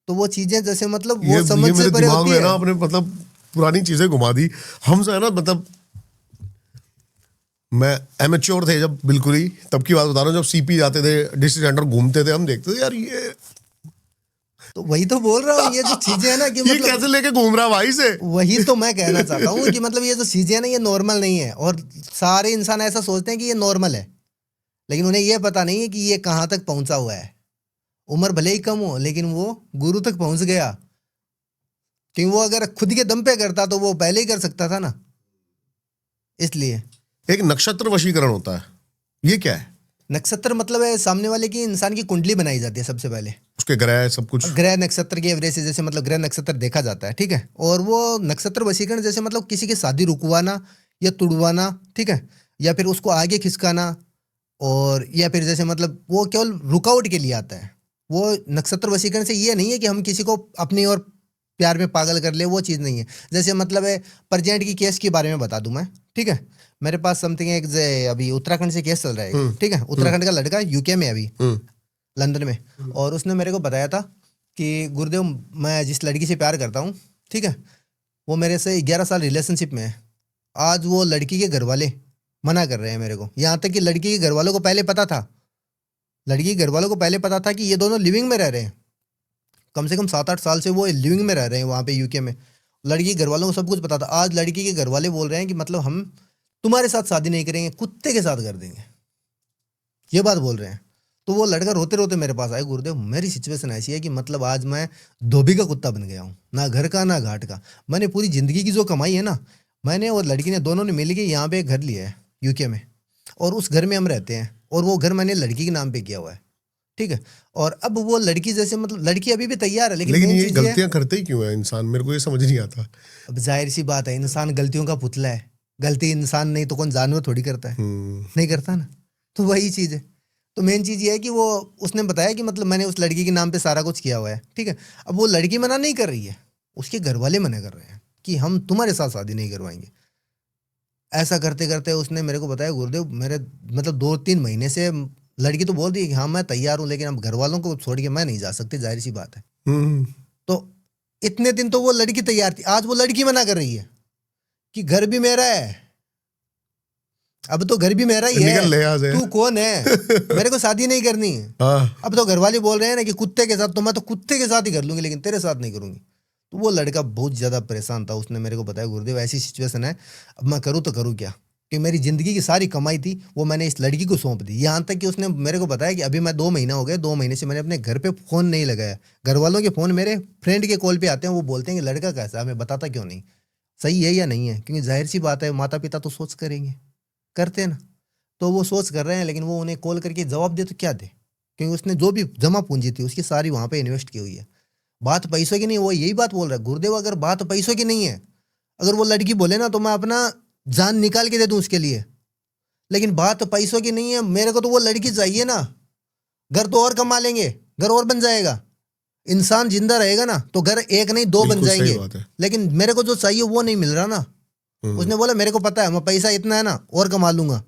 तो वो चीजें जैसे मतलब वो समझ ये से मेरे परे दिमाग होती में है। ना आपने मतलब पुरानी चीजें घुमा दी। हम जो है ना मतलब मैं एमेच्योर थे जब, बिल्कुल ही तब की बात बता रहा हूँ, जब सीपी जाते थे, डिस्ट्रिक्ट सेंटर घूमते थे, हम देखते थे यार ये तो वही तो बोल रहा हूँ, ये जो चीजें है ना कि ये मतलब कैसे लेके घूम रहा भाई से। वही तो मैं कहना चाहता हूँ कि मतलब ये जो चीजें है ना, ये नॉर्मल नहीं है। और सारे इंसान ऐसा सोचते हैं कि ये नॉर्मल है, लेकिन उन्हें ये पता नहीं है कि ये कहाँ तक पहुंचा हुआ है। उम्र भले ही कम हो, लेकिन वो गुरु तक पहुंच गया। क्योंकि वो अगर खुद के दम पे करता तो वो पहले ही कर सकता था ना, इसलिए। एक नक्षत्र वशीकरण होता है, ये क्या है? नक्षत्र मतलब है सामने वाले की इंसान की कुंडली बनाई जाती है सबसे पहले। उसके ग्रह सब कुछ। ग्रह नक्षत्र की एवरेज से, जैसे मतलब ग्रह नक्षत्र देखा जाता है, ठीक है। और वो नक्षत्र वशीकरण जैसे मतलब किसी की शादी रुकवाना या तुड़वाना, ठीक है, या फिर उसको आगे खिसकाना, और या फिर जैसे मतलब वो केवल रुकावट के लिए आता है। वो नक्षत्र वशीकरण से ये नहीं है कि हम किसी को अपनी ओर प्यार में पागल कर ले, वो चीज़ नहीं है। जैसे मतलब है प्रेजेंट की केस के बारे में बता दूं मैं, ठीक है। मेरे पास समथिंग एक अभी उत्तराखंड से केस चल रहा है एक, ठीक है। उत्तराखंड का लड़का यूके में अभी, लंदन में। और उसने मेरे को बताया था कि गुरुदेव, मैं जिस लड़की से प्यार करता हूँ, ठीक है, वो मेरे से 11 साल रिलेशनशिप में है। आज वो लड़की के घर वाले मना कर रहे हैं मेरे को। यहाँ तक कि लड़की के घर वालों को पहले पता था, लड़की के घर वालों को पहले पता था कि ये दोनों लिविंग में रह रहे हैं। कम से कम 7-8 साल से वो लिविंग में रह रहे हैं वहाँ पे यूके में। लड़की के घर वालों को सब कुछ पता था। आज लड़की के घर वाले बोल रहे हैं कि मतलब हम तुम्हारे साथ शादी नहीं करेंगे, कुत्ते के साथ कर देंगे, ये बात बोल रहे हैं। तो वो लड़का रोते रोते मेरे पास आया, गुरुदेव मेरी सिचुएशन ऐसी है कि मतलब आज मैं धोबी का कुत्ता बन गया हूँ, ना घर का ना घाट का। मैंने पूरी जिंदगी की जो कमाई है ना, मैंने और लड़की ने दोनों ने मिल के यहाँ पे एक घर लिया है यूके में, और उस घर में हम रहते हैं। और वो घर मैंने लड़की के नाम पे किया हुआ है, ठीक है। और अब वो लड़की जैसे मतलब लड़की अभी भी तैयार है, लेकिन लेकिन मेन ये चीज़ ये है, गलतियां करते ही क्यों है इंसान, मेरे को ये समझ नहीं आता। अब जाहिर सी बात है, इंसान गलतियों का पुतला है। गलती इंसान नहीं तो कौन जानवर थोड़ी करता है, नहीं करता ना। तो वही चीज़ है। तो मेन चीज़ ये है कि वो उसने बताया कि मतलब मैंने उस लड़की के नाम पे सारा कुछ किया हुआ है, ठीक है। अब वो लड़की मना नहीं कर रही है, उसके घर वाले मना कर रहे हैं कि हम तुम्हारे साथ शादी नहीं करवाएंगे। ऐसा करते करते उसने मेरे को बताया, गुरुदेव मेरे मतलब 2-3 महीने से लड़की तो बोल दी कि हाँ मैं तैयार हूँ, लेकिन अब घर वालों को छोड़ के मैं नहीं जा सकती, जाहिर सी बात है। तो इतने दिन तो वो लड़की तैयार थी, आज वो लड़की मना कर रही है कि घर भी मेरा है। अब तो घर भी मेरा ही निकल ले है, यहाँ से। तू कौन है, मेरे को शादी नहीं करनी है। हाँ। अब तो घर वाले बोल रहे हैं ना कि कुत्ते के साथ, तो मैं तो कुत्ते के साथ ही कर लूंगी, लेकिन तेरे साथ नहीं करूंगी। तो वो लड़का बहुत ज्यादा परेशान था। उसने मेरे को बताया, गुरुदेव ऐसी सिचुएशन है, अब मैं करूँ तो करूँ क्या, कि मेरी जिंदगी की सारी कमाई थी वो मैंने इस लड़की को सौंप दी। यहाँ तक कि उसने मेरे को बताया कि अभी मैं 2 महीना हो गया, 2 महीने से मैंने अपने घर पे फोन नहीं लगाया। घर वालों के फोन मेरे फ्रेंड के कॉल पे आते हैं, वो बोलते हैं कि लड़का कैसा है, हमें बताता क्यों नहीं, सही है या नहीं है। क्योंकि जाहिर सी बात है, माता पिता तो सोच करेंगे, करते हैं ना। तो वो सोच कर रहे हैं, लेकिन वो उन्हें कॉल करके जवाब दे तो क्या दे, क्योंकि उसने जो भी जमा पूंजी थी उसकी सारी वहां पे इन्वेस्ट की हुई है। बात पैसों की नहीं, वो यही बात बोल रहा है, गुरुदेव अगर बात पैसों की नहीं है, अगर वो लड़की बोले ना तो मैं अपना जान निकाल के दे दूं उसके लिए, लेकिन बात पैसों की नहीं है। मेरे को तो वो लड़की चाहिए ना। घर तो और कमा लेंगे, घर और बन जाएगा, इंसान जिंदा रहेगा ना तो घर एक नहीं 2 बन बिल्कुल सही जाएंगे। बात है। लेकिन मेरे को जो चाहिए वो नहीं मिल रहा ना। उसने बोला मेरे को पता है, मैं पैसा इतना है ना और कमा लूंगा,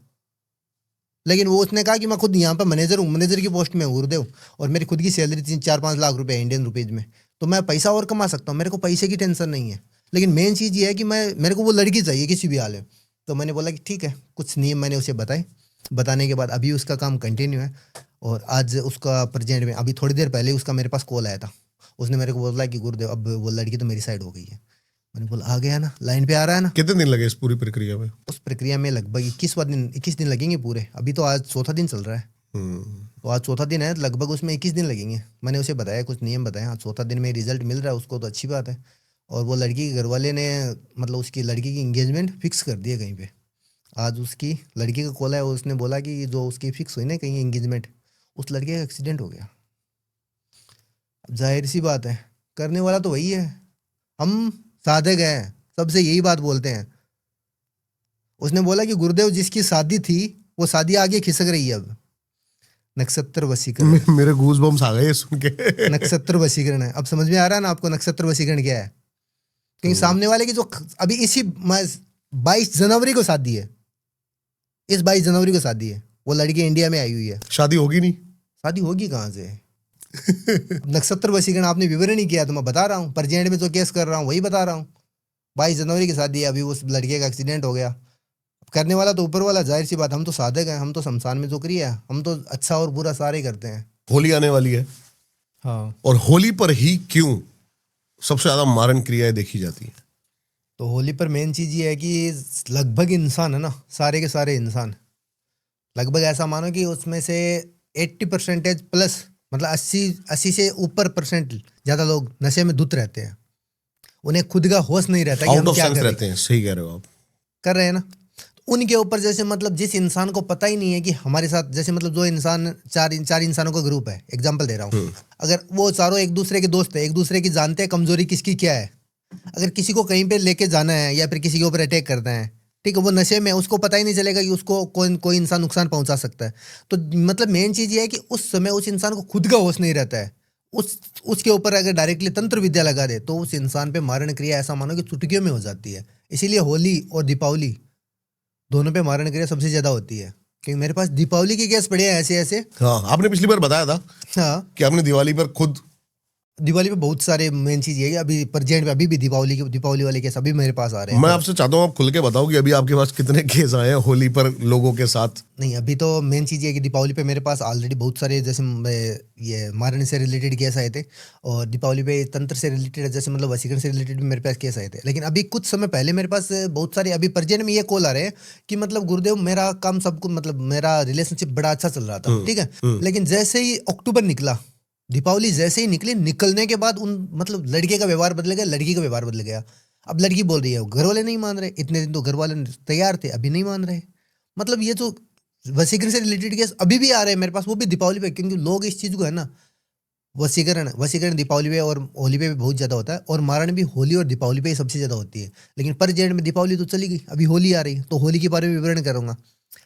लेकिन वो उसने कहा कि मैं खुद यहाँ पर मैनेजर हूँ, मैनेजर की पोस्ट में हूँ गुरुदेव, और मेरी खुद की सैलरी 3-4-5 लाख रुपए इंडियन रुपीज में। तो मैं पैसा और कमा सकता हूँ, मेरे को पैसे की टेंशन नहीं है। लेकिन मेन चीज़ ये है कि मेरे को वो लड़की चाहिए किसी भी हाल में। तो मैंने बोला कि ठीक है, कुछ नियम मैंने उसे बताए। बताने के बाद अभी उसका काम कंटिन्यू है। और आज उसका प्रेजेंट में अभी थोड़ी देर पहले उसका मेरे पास कॉल आया था। उसने मेरे को बोला कि गुरुदेव अब वो लड़की तो मेरी साइड हो गई है। मैंने बोला आ गया ना, लाइन पे आ रहा है ना। कितने दिन लगे इस पूरी प्रक्रिया में? उस प्रक्रिया में लगभग 21 दिन लगेंगे पूरे। अभी तो आज चौथा दिन चल रहा है। तो आज चौथा दिन है, लगभग उसमें 21 दिन लगेंगे। मैंने उसे बताया, कुछ नियम बताया। आज चौथा दिन में रिजल्ट मिल रहा है उसको, तो अच्छी बात है। और वो लड़की के घर वाले ने मतलब उसकी लड़की की एंगेजमेंट फिक्स कर दी है कहीं पे। आज उसकी लड़की का कॉल है, उसने बोला कि जो उसकी फिक्स हुई ना कहीं एंगेजमेंट, उस लड़के का एक्सीडेंट हो गया। अब जाहिर सी बात है, करने वाला तो वही है। हम साधक हैं, सबसे यही बात बोलते हैं। उसने बोला कि गुरुदेव जिसकी शादी थी वो शादी आगे खिसक रही है। अब नक्षत्र वशीकरण, मेरे गूज बम्स आ गए सुन के। नक्षत्र वशीकरण है। अब समझ में आ रहा है ना आपको नक्षत्र वशीकरण क्या है? क्योंकि सामने वाले की जो अभी इसी 22 जनवरी को शादी है, इस 22 जनवरी को शादी है, वो लड़की इंडिया में आई हुई है। शादी होगी नहीं? शादी होगी कहाँ से? नक्षत्र वशीकरण आपने विवरण ही किया, तो मैं बता रहा हूँ। परजेंट में जो केस कर रहा हूँ वही बता रहा हूँ। 22 जनवरी की शादी है, अभी उस लड़के का एक्सीडेंट हो गया। करने वाला तो ऊपर वाला, जाहिर सी बात। हम तो साधक हैं, हम तो शमशान में जो क्रिया है, हम तो अच्छा और बुरा सारे करते हैं। होली आने वाली है। हाँ। और होली पर ही क्यों सबसे ज्यादा मारण क्रियाएं देखी जाती हैं? तो होली पर मेन चीज़ ये है कि लगभग इंसान है ना, सारे के सारे इंसान, लगभग ऐसा मानो कि उसमें से 80% प्लस, मतलब 80 से ऊपर परसेंट ज़्यादा लोग नशे में धुत रहते हैं। उन्हें खुद का होश नहीं रहता कि आउट हम ऑफ क्या सेंस कर रहे रहते हैं। सही कह रहे हो आप। कर रहे हैं ना। तो उनके ऊपर जैसे मतलब जिस इंसान को पता ही नहीं है कि हमारे साथ, जैसे मतलब जो इंसान चार इंसानों का ग्रुप है, एग्जाम्पल दे रहा हूँ। अगर वो चारों एक दूसरे के दोस्त है, एक दूसरे की जानते हैं कमजोरी किसकी क्या है, अगर किसी को कहीं पे लेके जाना है या फिर किसी के ऊपर अटैक करना है, ठीक है, वो नशे में, उसको पता ही नहीं चलेगा कि उसको कोई इंसान नुकसान पहुंचा सकता है। तो मतलब मेन चीज ये है कि उस समय उस इंसान को खुद का होश नहीं रहता है। उसके ऊपर अगर डायरेक्टली तंत्र विद्या लगा दे तो उस इंसान पे मारण क्रिया ऐसा मानो कि चुटकियों में हो जाती है। इसीलिए होली और दीपावली दोनों पे मारण क्रिया सबसे ज्यादा होती है। क्योंकि मेरे पास दीपावली के केस पड़े हैं ऐसे ऐसे। हाँ, आपने पिछली बार बताया था हाँ, कि आपने दिवाली पर खुद। दिवाली पे बहुत सारे, मेन चीज ये है कि अभी प्रेजेंट में अभी भी दीपावली वाले केस अभी मेरे पास आ रहे हैं। मैं आपसे चाहता हूँ आप खुल के बताओ कि अभी आपके पास कितने केस आए हैं होली पर लोगों के साथ? नहीं, अभी तो मेन चीज़ ये है कि दीपावली पे मेरे पास ऑलरेडी बहुत सारे जैसे ये मारण से रिलेटेड केस आए थे। और दीपावली पे तंत्र से रिलेटेड, जैसे मतलब वशीकरण से रिलेटेड भी मेरे पास केस आए थे। लेकिन अभी कुछ समय पहले मेरे पास बहुत सारे अभी प्रेजेंट में ये कॉल आ रहे हैं कि मतलब गुरुदेव मेरा काम सब कुछ, मतलब मेरा रिलेशनशिप बड़ा अच्छा चल रहा था, ठीक है। लेकिन जैसे ही अक्टूबर निकला, दीपावली जैसे ही निकली, निकलने के बाद उन मतलब लड़के का व्यवहार बदल गया, लड़की का व्यवहार बदल गया। अब लड़की बोल रही है घर वाले नहीं मान रहे, इतने दिन तो घर वाले तैयार थे, अभी नहीं मान रहे। मतलब ये जो वशीकरण से रिलेटेड केस अभी भी आ रहे हैं मेरे पास, वो भी दीपावली पे। क्योंकि लोग इस चीज़ को है ना, वशीकरण दीपावली पे और होली पे भी बहुत ज़्यादा होता है, और मारण भी होली और दीपावली पे ही सबसे ज़्यादा होती है। लेकिन पर जेंड में दीपावली तो चली गई, अभी होली आ रही, तो होली के बारे में विवरण करूंगा।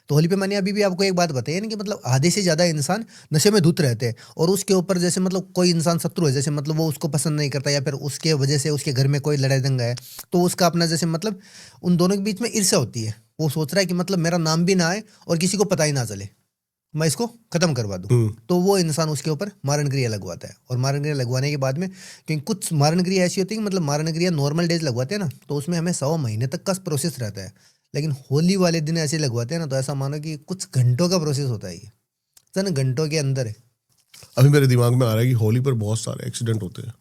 तो होली पे मैंने अभी भी आपको एक बात बताई है ना कि मतलब आधे से ज़्यादा इंसान नशे में धुत रहते हैं। और उसके ऊपर जैसे मतलब कोई इंसान शत्रु है, जैसे मतलब वो उसको पसंद नहीं करता या फिर उसके वजह से उसके घर में कोई लड़ाई दंगा है, तो उसका अपना जैसे मतलब उन दोनों के बीच में ईर्ष्या होती है। वो सोच रहा है कि मतलब मेरा नाम भी ना आए और किसी को पता ही ना चले, मैं इसको खत्म करवा दूं। तो वो इंसान उसके ऊपर मारण क्रिया लगवाता है। और मारण क्रिया लगवाने के बाद में, क्योंकि कुछ मारण क्रिया ऐसी होती है कि मतलब मारण क्रिया नॉर्मल डेज लगवाते हैं ना, तो उसमें हमें 100 महीने तक का प्रोसेस रहता है। लेकिन होली वाले दिन ऐसे लगवाते हैं ना, तो ऐसा मानो कि कुछ घंटों का प्रोसेस होता है। ये चंद घंटों के अंदर है। अभी मेरे दिमाग में आ रहा है कि होली पर बहुत सारे एक्सीडेंट होते हैं,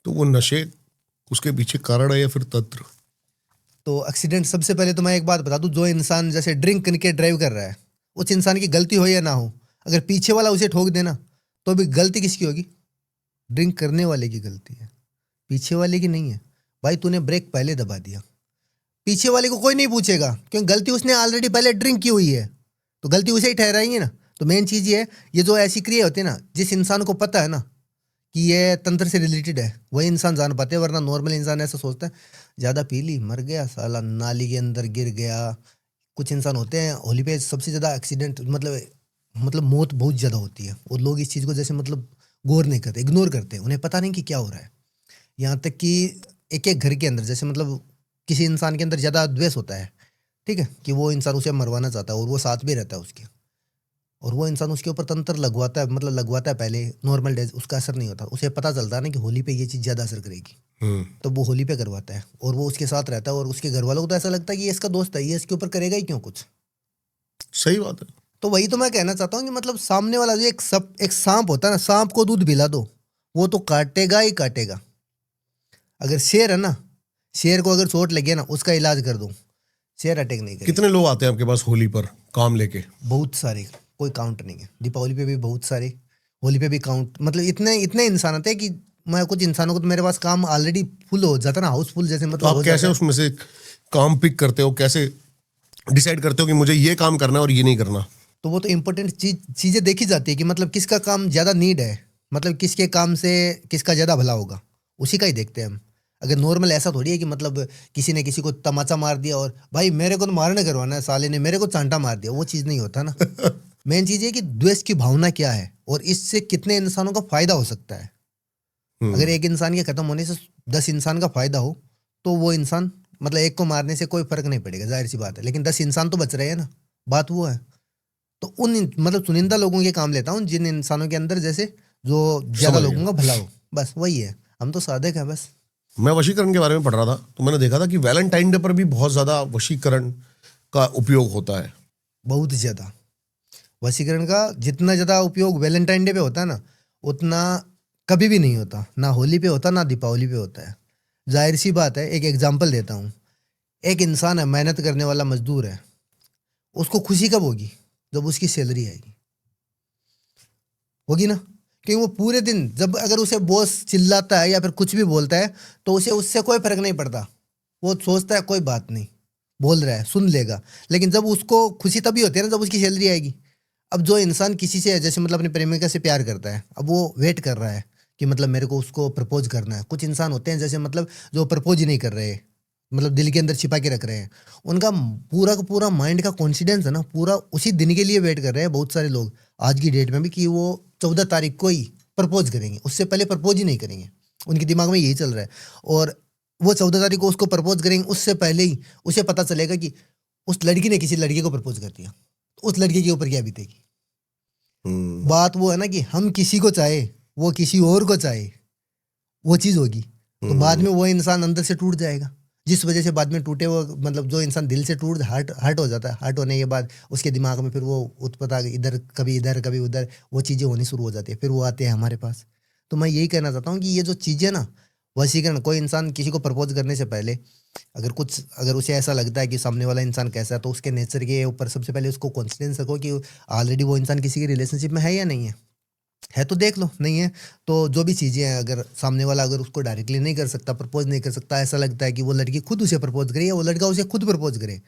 तो वो नशे उसके पीछे कारण है या फिर तंत्र? तो एक्सीडेंट, सबसे पहले तो मैं एक बात बता दूं, जो इंसान जैसे ड्रिंक करके ड्राइव कर रहा है, उस इंसान की गलती हो या ना हो, अगर पीछे वाला उसे ठोक देना तो भी गलती किसकी होगी? ड्रिंक करने वाले की गलती है, पीछे वाले की नहीं है। भाई तूने ब्रेक पहले दबा दिया, पीछे वाले को कोई नहीं पूछेगा, क्योंकि गलती उसने ऑलरेडी पहले ड्रिंक की हुई है, तो गलती उसे ही ठहराएंगे ना। तो मेन चीज़ ये है, ये जो ऐसी क्रिया होती है ना, जिस इंसान को पता है ना कि ये तंत्र से रिलेटेड है, वही इंसान जान पाते हैं। वरना नॉर्मल इंसान ऐसा सोचता है ज़्यादा पी ली मर गया साला, नाली के अंदर गिर गया। कुछ इंसान होते हैं, होली पे सबसे ज़्यादा एक्सीडेंट मतलब मौत बहुत ज़्यादा होती है, और लोग इस चीज़ को जैसे मतलब गौर नहीं करते, इग्नोर करते हैं, उन्हें पता नहीं कि क्या हो रहा है। यहाँ तक कि एक एक घर के अंदर जैसे मतलब किसी इंसान के अंदर ज़्यादा द्वेष होता है, ठीक है, कि वो इंसान उसे मरवाना चाहता है और वो साथ भी रहता है उसके, और वो इंसान उसके ऊपर तंत्र लगवाता है, मतलब लगवाता है पहले नॉर्मल डेज, उसका असर नहीं होता, उसे पता चलता है ना कि होली पे ये चीज़ ज़्यादा असर करेगी, तो वो होली पे करवाता है और वो उसके साथ रहता है और उसके घर वालों को तो ऐसा लगता है कि ये इसका दोस्त है, ये इसके ऊपर करेगा ही क्यों कुछ। सही बात है। तो वही तो मैं कहना चाहता हूँ कि मतलब सामने वाला जो एक सांप होता है ना, सांप को दूध पिला दो वो तो काटेगा ही काटेगा। अगर शेर है ना, शेर को अगर चोट लगे ना, उसका इलाज कर दो, शेर अटैक नहीं करेगा। कितने लोग आते हैं आपके पास होली पर काम लेके? बहुत सारे, कोई काउंट नहीं है। दीपावली पे भी बहुत सारे, होली पे भी काउंट, मतलब इतने इतने इंसान आते हैं कि मैं कुछ इंसानों को तो मेरे पास काम ऑलरेडी फुल हो जाता है ना, हाउसफुल जैसे तो मतलब आप हो कैसे जाता है। उसमें से काम पिक करते हो, कैसे डिसाइड करते हो कि मुझे ये काम करना है और ये नहीं करना? तो वो तो इम्पोर्टेंट चीज़ें देखी जाती है कि मतलब किसका काम ज़्यादा नीड है, मतलब किसके काम से किसका ज़्यादा भला होगा, उसी का ही देखते हैं हम। अगर नॉर्मल ऐसा थोड़ी है कि मतलब किसी ने किसी को तमाचा मार दिया और भाई मेरे को तो मारने करवाना है, साले ने मेरे को चांटा मार दिया, वो चीज़ नहीं होता ना। मेन चीज़ ये कि द्वेष की भावना क्या है और इससे कितने इंसानों का फायदा हो सकता है। अगर एक इंसान के खत्म होने से 10 इंसान का फायदा हो तो वो इंसान, मतलब एक को मारने से कोई फर्क नहीं पड़ेगा, जाहिर सी बात है, लेकिन 10 इंसान तो बच रहे हैं ना, बात वो है। तो मतलब चुनिंदा लोगों के काम लेता हूँ, जिन इंसानों के अंदर जैसे जो ज्यादा समझ लोगों गया। का भला हो, बस वही है। हम तो साधक है बस। मैं वशीकरण के बारे में पढ़ रहा था तो मैंने देखा था कि वैलेंटाइन डे पर भी बहुत ज्यादा वशीकरण का उपयोग होता है। बहुत ज्यादा वशीकरण का जितना ज्यादा उपयोग वैलेंटाइन डे पे होता है ना, उतना कभी भी नहीं होता, ना होली पे होता ना दीपावली पे होता है। जाहिर सी बात है, एक एग्जाम्पल देता हूँ। एक इंसान है, मेहनत करने वाला मजदूर है, उसको खुशी कब होगी? जब उसकी सैलरी आएगी, होगी ना। क्योंकि वो पूरे दिन, जब अगर उसे बॉस चिल्लाता है या फिर कुछ भी बोलता है तो उसे उससे कोई फर्क नहीं पड़ता, वो सोचता है कोई बात नहीं, बोल रहा है सुन लेगा। लेकिन जब उसको खुशी तभी होती है ना जब उसकी सैलरी आएगी। अब जो इंसान किसी से जैसे मतलब अपनी प्रेमिका से प्यार करता है, अब वो वेट कर रहा है कि मतलब मेरे को उसको प्रपोज करना है। कुछ इंसान होते हैं जैसे मतलब जो प्रपोज ही नहीं कर रहे, मतलब दिल के अंदर छिपा के रख रहे हैं। उनका पूरा का पूरा माइंड का कॉन्फिडेंस है ना, पूरा उसी दिन के लिए वेट कर रहे हैं बहुत सारे लोग आज की डेट में भी, कि वो 14 तारीख को ही प्रपोज करेंगे, उससे पहले प्रपोज ही नहीं करेंगे। उनके दिमाग में यही चल रहा है। और वो 14 तारीख को उसको प्रपोज करेंगे, उससे पहले ही उसे पता चलेगा कि उस लड़की ने किसी लड़के को प्रपोज कर दिया, तो उस लड़के के ऊपर क्या बीतेगी। बात वो है ना कि हम किसी को चाहे, वो किसी और को चाहे, वो चीज़ होगी। तो बाद में वो इंसान अंदर से टूट जाएगा, जिस वजह से बाद में टूटे वो, मतलब जो इंसान दिल से टूट हर्ट हो जाता है, हर्ट होने के बाद उसके दिमाग में फिर वो उत्पत्ता इधर कभी उधर वो चीज़ें होनी शुरू हो जाती है, फिर वो आते हैं हमारे पास। तो मैं यही कहना चाहता हूँ कि ये जो चीज़ें ना, वशीकरण, कोई इंसान किसी को प्रपोज करने से पहले अगर उसे ऐसा लगता है कि सामने वाला इंसान कैसा है, तो उसके नेचर के ऊपर सबसे पहले उसको कॉन्फिडेंस रखो कि ऑलरेडी वो इंसान किसी के रिलेशनशिप में है या नहीं है तो देख लो, नहीं है तो जो भी चीज़ें हैं, अगर सामने वाला अगर उसको डायरेक्टली नहीं कर सकता, प्रपोज नहीं कर सकता, ऐसा लगता है कि वो लड़की खुद उसे प्रपोज करे या वो लड़का उसे खुद प्रपोज करे,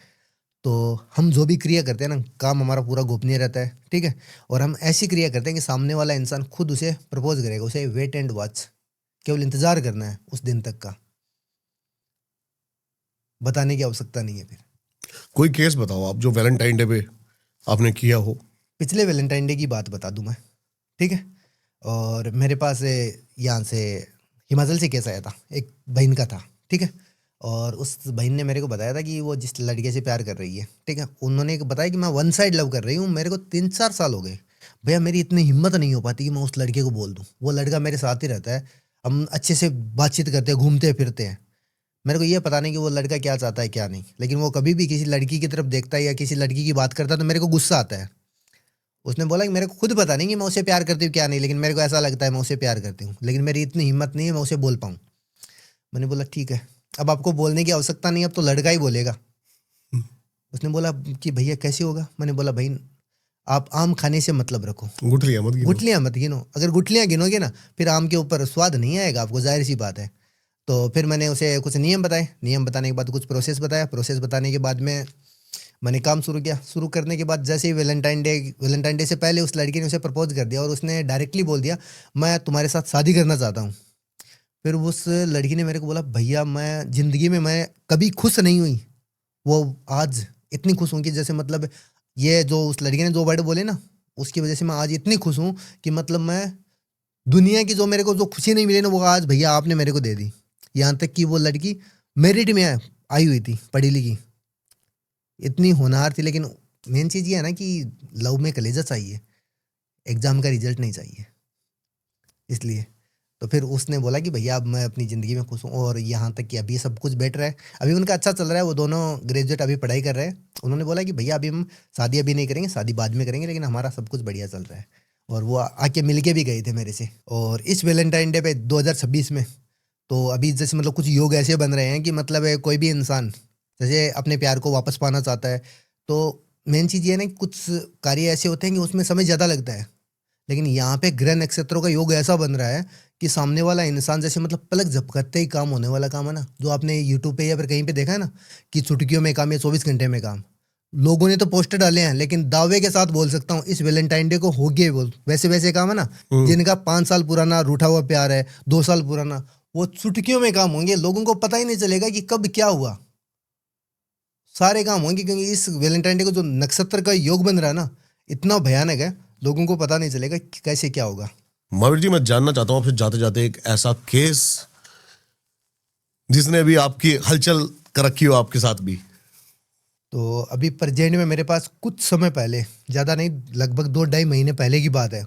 तो हम जो भी क्रिया करते हैं ना, काम हमारा पूरा गोपनीय रहता है, ठीक है। और हम ऐसी क्रिया करते हैं कि सामने वाला इंसान खुद उसे प्रपोज करेगा, उसे वेट एंड वॉच, केवल इंतजार करना है उस दिन तक का, बताने की आवश्यकता नहीं है फिर। कोई केस बताओ आप जो वैलेंटाइन डे पे आपने किया हो। पिछले वैलेंटाइन डे की बात बता दूं मैं, ठीक है। और मेरे पास यहाँ से हिमाचल से केस आया था, एक बहन का था, ठीक है। और उस बहन ने मेरे को बताया था कि वो जिस लड़के से प्यार कर रही है, ठीक है, उन्होंने बताया कि मैं वन साइड लव कर रही हूँ, मेरे को 3-4 साल हो गए। भैया मेरी इतनी हिम्मत नहीं हो पाती कि मैं उस लड़के को बोल दूँ, वो लड़का मेरे साथ ही रहता है, हम अच्छे से बातचीत करते हैं, घूमते फिरते हैं। मेरे को ये पता नहीं कि वो लड़का क्या चाहता है क्या नहीं, लेकिन वो कभी भी किसी लड़की की तरफ देखता है या किसी लड़की की बात करता है तो मेरे को गुस्सा आता है। उसने बोला कि मेरे को खुद पता नहीं कि मैं उसे प्यार करती हूँ क्या नहीं, लेकिन मेरे को ऐसा लगता है मैं उसे प्यार करती हूँ, लेकिन मेरी इतनी हिम्मत नहीं है मैं उसे बोल पाऊँ। मैंने बोला ठीक है, अब आपको बोलने की आवश्यकता नहीं, अब तो लड़का ही बोलेगा। उसने बोला कि भैया कैसे होगा? मैंने बोला भाई आप आम खाने से मतलब रखो, गुठलियां मत गिनो। गुठलियाँ मत गिनो। अगर गुठलियाँ गिनोगे ना फिर आम के ऊपर स्वाद नहीं आएगा आपको, जाहिर सी बात है। तो फिर मैंने उसे कुछ नियम बताए, नियम बताने के बाद कुछ प्रोसेस बताया, प्रोसेस बताने के बाद में मैंने काम शुरू किया। शुरू करने के बाद जैसे ही वैलेंटाइन डे से पहले उस लड़की ने उसे प्रपोज कर दिया और उसने डायरेक्टली बोल दिया मैं तुम्हारे साथ शादी करना चाहता हूँ। फिर उस लड़की ने मेरे को बोला भैया मैं ज़िंदगी में मैं कभी खुश नहीं हुई, वो आज इतनी खुश हूँ कि जैसे मतलब ये जो उस लड़की ने जो वर्ड बोले ना, उसकी वजह से मैं आज इतनी खुश हूँ कि मतलब मैं दुनिया की जो मेरे को जो खुशी नहीं मिली ना, वो आज भैया आपने मेरे को दे दी। यहाँ तक कि वो लड़की मेरिट में आई हुई थी, पढ़ी लिखी, इतनी होनहार थी, लेकिन मेन चीज़ ये है ना कि लव में कलेजा चाहिए, एग्ज़ाम का रिजल्ट नहीं चाहिए, इसलिए। तो फिर उसने बोला कि भैया अब मैं अपनी ज़िंदगी में खुश हूँ और यहाँ तक कि अभी सब कुछ बेटर है, अभी उनका अच्छा चल रहा है, वो दोनों ग्रेजुएट अभी पढ़ाई कर रहे हैं। उन्होंने बोला कि भैया अभी हम शादी अभी नहीं करेंगे, शादी बाद में करेंगे, लेकिन हमारा सब कुछ बढ़िया चल रहा है। और वो आके मिल के भी गए थे मेरे से। और इस वैलेंटाइन डे पे 2026 में तो अभी जैसे मतलब कुछ योग ऐसे बन रहे हैं कि मतलब कोई भी इंसान जैसे अपने प्यार को वापस पाना चाहता है, तो मेन चीज़ ये है ना कि कुछ कार्य ऐसे होते हैं कि उसमें समय ज़्यादा लगता है, लेकिन यहाँ पे ग्रह नक्षत्रों का योग ऐसा बन रहा है कि सामने वाला इंसान जैसे मतलब पलक झपकते ही काम होने वाला काम है ना, जो आपने यूट्यूब पे या फिर कहीं पे देखा है ना कि चुटकियों में काम या 24 घंटे में काम। लोगों ने तो पोस्टर डाले हैं, लेकिन दावे के साथ बोल सकता हूँ इस वैलेंटाइन डे को हो गए बोल वैसे वैसे काम है ना, जिनका 5 साल पुराना रूठा हुआ प्यार है, 2 साल पुराना, वो चुटकियों में काम होंगे, लोगों को पता ही नहीं चलेगा कि कब क्या हुआ, सारे काम होंगे। क्योंकि इस वैलेंटाइन डे को जो नक्षत्र का योग बन रहा है ना, इतना भयानक है, लोगों को पता नहीं चलेगा कि कैसे क्या होगा। महावीर जी, मैं जानना चाहता हूँ आपसे जाते जाते एक ऐसा केस जिसने अभी आपकी हलचल कर रखी हो आपके साथ भी। तो अभी प्रेजेंट में मेरे पास कुछ समय पहले, ज़्यादा नहीं, लगभग 2-2.5 महीने पहले की बात है,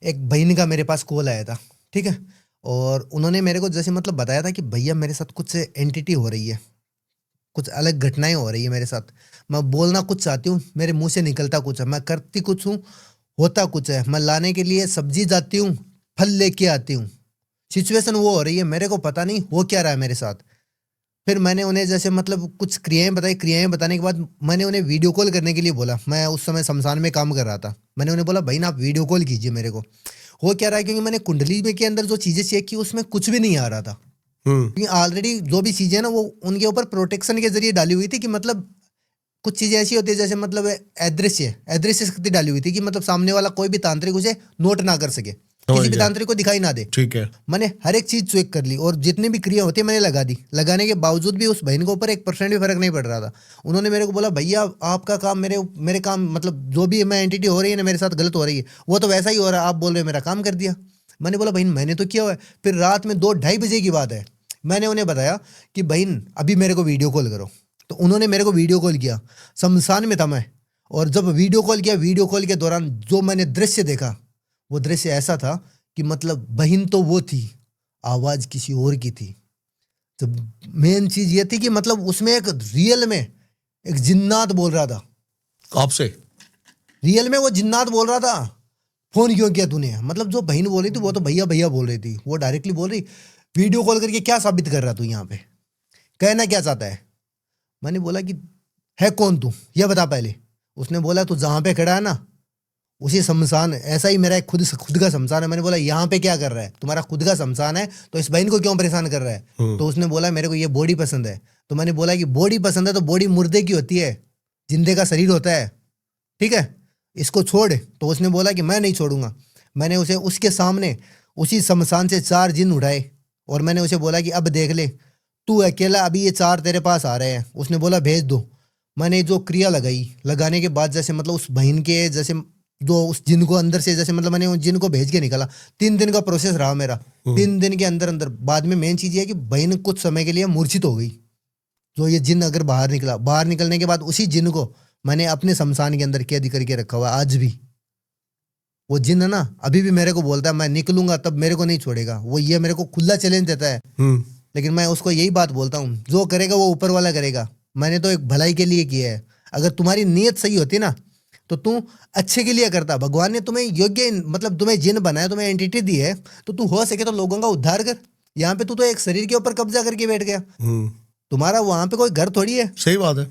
एक बहन का मेरे पास कॉल आया था, ठीक है। और उन्होंने मेरे को जैसे मतलब बताया था कि भैया मेरे साथ कुछ एंटिटी हो रही है, कुछ अलग घटनाएं हो रही है मेरे साथ, मैं बोलना कुछ चाहती हूँ, मेरे मुंह से निकलता कुछ है, मैं करती कुछ हूँ, होता कुछ है, मैं लाने के लिए सब्जी जाती हूँ, फल लेके आती हूँ, सिचुएशन वो हो रही है, मेरे को पता नहीं हो क्या रहा है मेरे साथ। फिर मैंने उन्हें जैसे मतलब कुछ क्रियाएं बताई, क्रियाएं बताने के बाद मैंने उन्हें वीडियो कॉल करने के लिए बोला। मैं उस समय शमशान में काम कर रहा था, मैंने उन्हें बोला भाई ना आप वीडियो कॉल कीजिए मेरे को, हो क्या रहा है, क्योंकि मैंने कुंडली में के अंदर जो चीज़ें चेक की उसमें कुछ भी नहीं आ रहा था। क्योंकि ऑलरेडी जो भी चीज़ें ना वो उनके ऊपर प्रोटेक्शन के जरिए डाली हुई थी कि मतलब कुछ चीज़ें ऐसी होती है जैसे मतलब अदृश्य अदृश्य शक्ति डाली हुई थी कि मतलब सामने वाला कोई भी तांत्रिक उसे नोट ना कर सके, किसी भी तांत्रिक को दिखाई ना दे। ठीक है। मैंने हर एक चीज चेक कर ली और जितनी भी क्रिया होती है मैंने लगा दी, लगाने के बावजूद भी उस बहन के ऊपर 1% भी फर्क नहीं पड़ रहा था। उन्होंने मेरे को बोला भैया आपका काम मेरे मेरे काम मतलब जो भी मैं एंटिटी हो रही है ना मेरे साथ गलत हो रही है, वो तो वैसा ही हो रहा है, आप बोल रहे हो मेरा काम कर दिया। मैंने बोला बहन मैंने तो किया हुआ है। फिर रात में 2-2:30 बजे की बात है, मैंने उन्हें बताया कि बहन अभी मेरे को वीडियो कॉल करो। तो उन्होंने मेरे को वीडियो कॉल किया, शमशान में था मैं। और जब वीडियो कॉल किया, वीडियो कॉल के दौरान जो मैंने दृश्य देखा, वो दृश्य ऐसा था कि मतलब बहन तो वो थी, आवाज किसी और की थी। तो मेन चीज ये थी कि मतलब उसमें एक रियल में एक जिन्नात बोल रहा था आपसे। रियल में वो जिन्नात बोल रहा था, फोन क्यों किया तूने। मतलब जो बहन बोल रही थी वो तो भैया भैया बोल रही थी, वो डायरेक्टली बोल रही वीडियो कॉल करके क्या साबित कर रहा तू, यहाँ पे कहना क्या चाहता है। मैंने बोला कि है कौन तू ये बता पहले। उसने बोला तू जहाँ पे खड़ा है ना उसी शमशान, ऐसा ही मेरा एक खुद का शमशान है। मैंने बोला यहाँ पे क्या कर रहा है, तुम्हारा खुद का शमशान है तो इस बहन को क्यों परेशान कर रहा है। तो उसने बोला मेरे को ये बॉडी पसंद है। तो मैंने बोला कि बॉडी पसंद है तो बॉडी मुर्दे की होती है, जिंदे का शरीर होता है, ठीक है, इसको छोड़। तो उसने बोला कि मैं नहीं छोड़ूंगा। मैंने उसे उसके सामने उसी शमशान से 4 जिन उठाए और मैंने उसे बोला कि अब देख ले तू अकेला, अभी ये 4 तेरे पास आ रहे हैं। उसने बोला भेज दो। मैंने जो क्रिया लगाई, लगाने के बाद जैसे मतलब उस बहन के जैसे जो उस जिन को अंदर से जैसे मतलब मैंने उस जिन को भेज के निकाला। 3 दिन का प्रोसेस रहा मेरा। 3 दिन के अंदर अंदर बाद में मेन चीज ये है कि बहन कुछ समय के लिए मूर्छित हो गई। जो ये जिन अगर बाहर निकला, बाहर निकलने के बाद उसी जिन को मैंने अपने शमशान के अंदर कैद करके रखा हुआ है आज भी। वो जिन है ना अभी भी मेरे को बोलता है मैं निकलूंगा तब मेरे को नहीं छोड़ेगा। वो ये मेरे को खुला चैलेंज देता है, लेकिन मैं उसको यही बात बोलता हूँ जो करेगा वो ऊपर वाला करेगा। मैंने तो एक भलाई के लिए किया है। अगर तुम्हारी नीयत सही होती ना तो तू अच्छे के लिए करता। भगवान ने तुम्हें योग्य मतलब तुम्हें जिन बनाया, तुम्हें एंटिटी दी है, तो तू हो सके तो लोगों का उद्धार कर। यहाँ पे तू तो एक शरीर के ऊपर कब्जा करके बैठ गया। तुम्हारा वहां पे कोई घर थोड़ी है। सही बात है।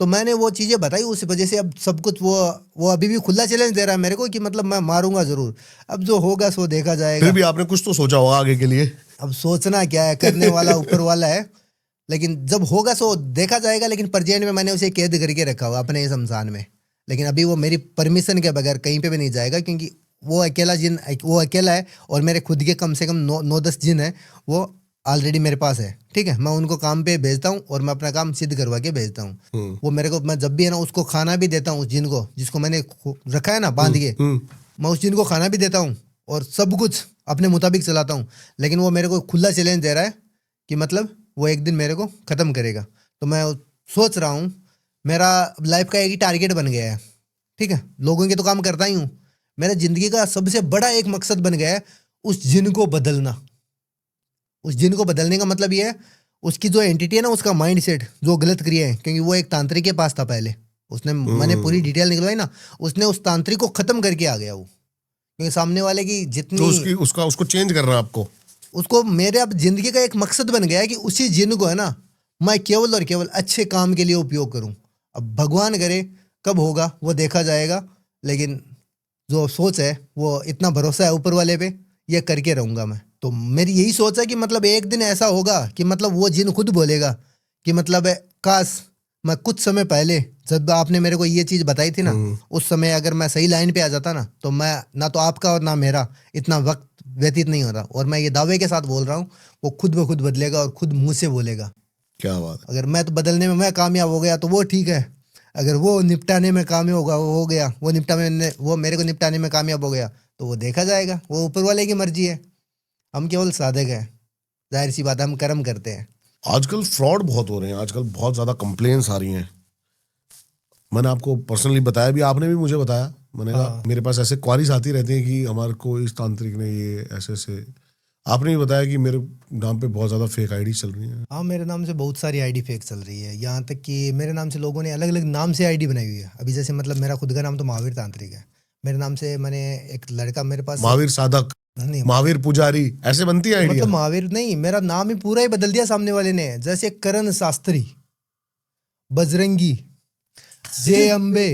तो मैंने वो चीजें बताई, उस वजह से अब सब कुछ वो अभी भी खुला चैलेंज दे रहा है मेरे को कि मतलब मैं मारूंगा जरूर। अब जो होगा सो देखा जाएगा। फिर भी आपने कुछ तो सोचा होगा आगे के लिए। अब सोचना क्या है, करने वाला ऊपर वाला है, लेकिन जब होगा सो देखा जाएगा। लेकिन परजेंट में मैंने उसे कैद करके रखा हुआ अपने शमशान में। लेकिन अभी वो मेरी परमिशन के बगैर कहीं पे भी नहीं जाएगा, क्योंकि वो अकेला जिन, वो अकेला है और मेरे खुद के कम से कम 9-10 जिन है वो ऑलरेडी मेरे पास है, ठीक है। मैं उनको काम पे भेजता हूँ और मैं अपना काम सिद्ध करवा के भेजता हूँ। वो मेरे को, मैं जब भी है ना उसको खाना भी देता हूँ, उस जिन को जिसको मैंने रखा है ना बांध के, मैं उस जिन को खाना भी देता हूँ और सब कुछ अपने मुताबिक चलाता हूँ। लेकिन वो मेरे को खुला चैलेंज दे रहा है कि मतलब वो एक दिन मेरे को ख़त्म करेगा। तो मैं सोच रहा हूँ मेरा लाइफ का एक ही टारगेट बन गया है, ठीक है, लोगों के तो काम करता ही हूँ, मेरा जिंदगी का सबसे बड़ा एक मकसद बन गया है उस जिन को बदलना। उस जिन को बदलने का मतलब ये है उसकी जो एंटिटी है ना, उसका माइंड सेट जो गलत क्रिया है, क्योंकि वो एक तांत्रिक के पास था पहले, उसने मैंने पूरी डिटेल निकलवाई ना, उसने उस तांत्रिक को खत्म करके आ गया वो, क्योंकि सामने वाले की जितनी तो उसको चेंज करना है आपको। उसको मेरे अब जिंदगी का एक मकसद बन गया है कि उसी जिन को है ना मैं केवल और केवल अच्छे काम के लिए उपयोग करूं। अब भगवान करे कब होगा वो देखा जाएगा, लेकिन जो सोच है वो इतना भरोसा है ऊपर वाले पे, ये करके रहूंगा मैं। तो मेरी यही सोच है कि मतलब एक दिन ऐसा होगा कि मतलब वो जिन खुद बोलेगा कि मतलब काश मैं कुछ समय पहले जब आपने मेरे को ये चीज़ बताई थी ना, उस समय अगर मैं सही लाइन पे आ जाता ना, तो मैं ना तो आपका और ना मेरा इतना वक्त व्यतीत नहीं होता। और मैं ये दावे के साथ बोल रहा हूँ वो खुद ब खुद बदलेगा और खुद मुंह से बोलेगा। क्या बात है। अगर मैं तो बदलने में मैं कामयाब हो गया तो वो ठीक है, अगर वो निपटाने में कामयाब होगा हो गया, वो मेरे को निपटाने में कामयाब हो गया तो वो देखा जाएगा, वो ऊपर वाले की मर्जी है। हम केवल साधक हैं, जाहिर सी बात है, हम कर्म करते हैं। आजकल फ्रॉड बहुत हो रहे हैं, आजकल बहुत ज्यादा कंप्लेन्स आ रही हैं। मैंने आपको पर्सनली बताया भी, आपने भी मुझे बताया, मैंने कहा मेरे पास ऐसे क्वारीज आती रहती हैं कि हमारे को इस तांत्रिक ने ये ऐसे ऐसे। आपने भी बताया कि मेरे नाम पे बहुत ज्यादा फेक आईडी चल रही हैं। हाँ, मेरे नाम से बहुत सारी आईडी फेक चल रही है, यहाँ तक कि मेरे नाम से लोगों ने अलग अलग नाम से आईडी बनाई हुई है। अभी जैसे मतलब मेरा खुद का नाम तो महावीर तांत्रिक है, मेरे नाम से मैंने एक लड़का मेरे पास महावीर साधक, नहीं, महावीर पुजारी, ऐसे बनती है आईडिया। मतलब महावीर नहीं, मेरा नाम ही पूरा ही बदल दिया सामने वाले ने। जैसे करण शास्त्री, बजरंगी, जे अम्बे,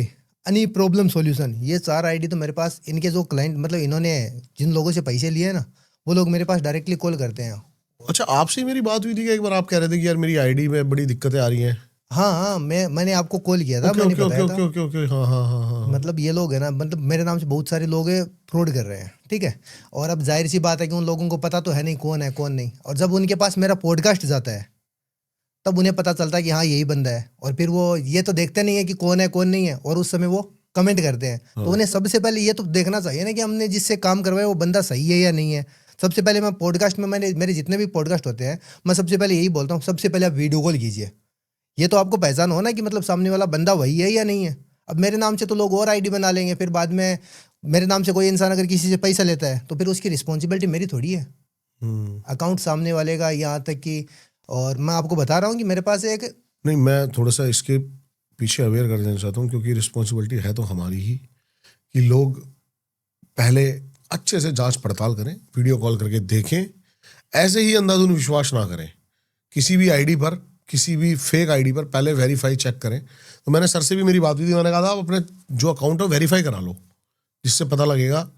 एनी प्रॉब्लम सॉल्यूशन, ये 4 आईडी तो मेरे पास, इनके जो क्लाइंट मतलब इन्होंने जिन लोगों से पैसे लिए ना, वो लोग मेरे पास डायरेक्टली कॉल करते हैं। अच्छा, आपसे ही मेरी बात हुई थी कि एक बार आप कह रहे थे कि यार मेरी आईडी में बड़ी दिक्कतें आ रही हैं। हाँ, मैंने आपको कॉल किया था, मैंने बताया था। ओके, हाँ। मतलब ये लोग है ना, मतलब मेरे नाम से बहुत सारे लोग फ्रॉड कर रहे हैं, ठीक है। और अब जाहिर सी बात है कि उन लोगों को पता तो है नहीं कौन है कौन नहीं, और जब उनके पास मेरा पॉडकास्ट जाता है तब उन्हें पता चलता है कि हाँ यही बंदा है। और फिर वो ये तो देखते नहीं है कि कौन है कौन नहीं है, और उस समय वो कमेंट करते हैं। तो उन्हें सबसे पहले ये तो देखना चाहिए ना कि हमने जिससे काम करवाया वो बंदा सही है या नहीं है। सबसे पहले मैं पॉडकास्ट में, मेरे जितने भी पॉडकास्ट होते हैं, मैं सबसे पहले यही बोलता हूँ, सबसे पहले आप वीडियो कॉल कीजिए, ये तो आपको पहचान हो ना कि मतलब सामने वाला बंदा वही है या नहीं है। अब मेरे नाम से तो लोग और आईडी बना लेंगे, फिर बाद में मेरे नाम से कोई इंसान अगर किसी से पैसा लेता है तो फिर उसकी रिस्पॉन्सिबिलिटी मेरी थोड़ी है, अकाउंट सामने वाले का, यहाँ तक कि। और मैं आपको बता रहा हूँ कि मेरे पास एक नहीं, मैं थोड़ा सा इसके पीछे अवेयर कर देना चाहता हूँ, क्योंकि रिस्पॉन्सिबिलिटी है तो हमारी ही कि लोग पहले अच्छे से जांच पड़ताल करें, वीडियो कॉल करके देखें, ऐसे ही अंधाधुंध विश्वास ना करें किसी भी आईडी पर, किसी भी फेक आईडी पर। पहले वेरीफाई चेक करें। तो मैंने सर से भी मेरी बात हुई थी, मैंने कहा था आप अपने जो अकाउंट है वेरीफाई करा लो, जिससे पता लगेगा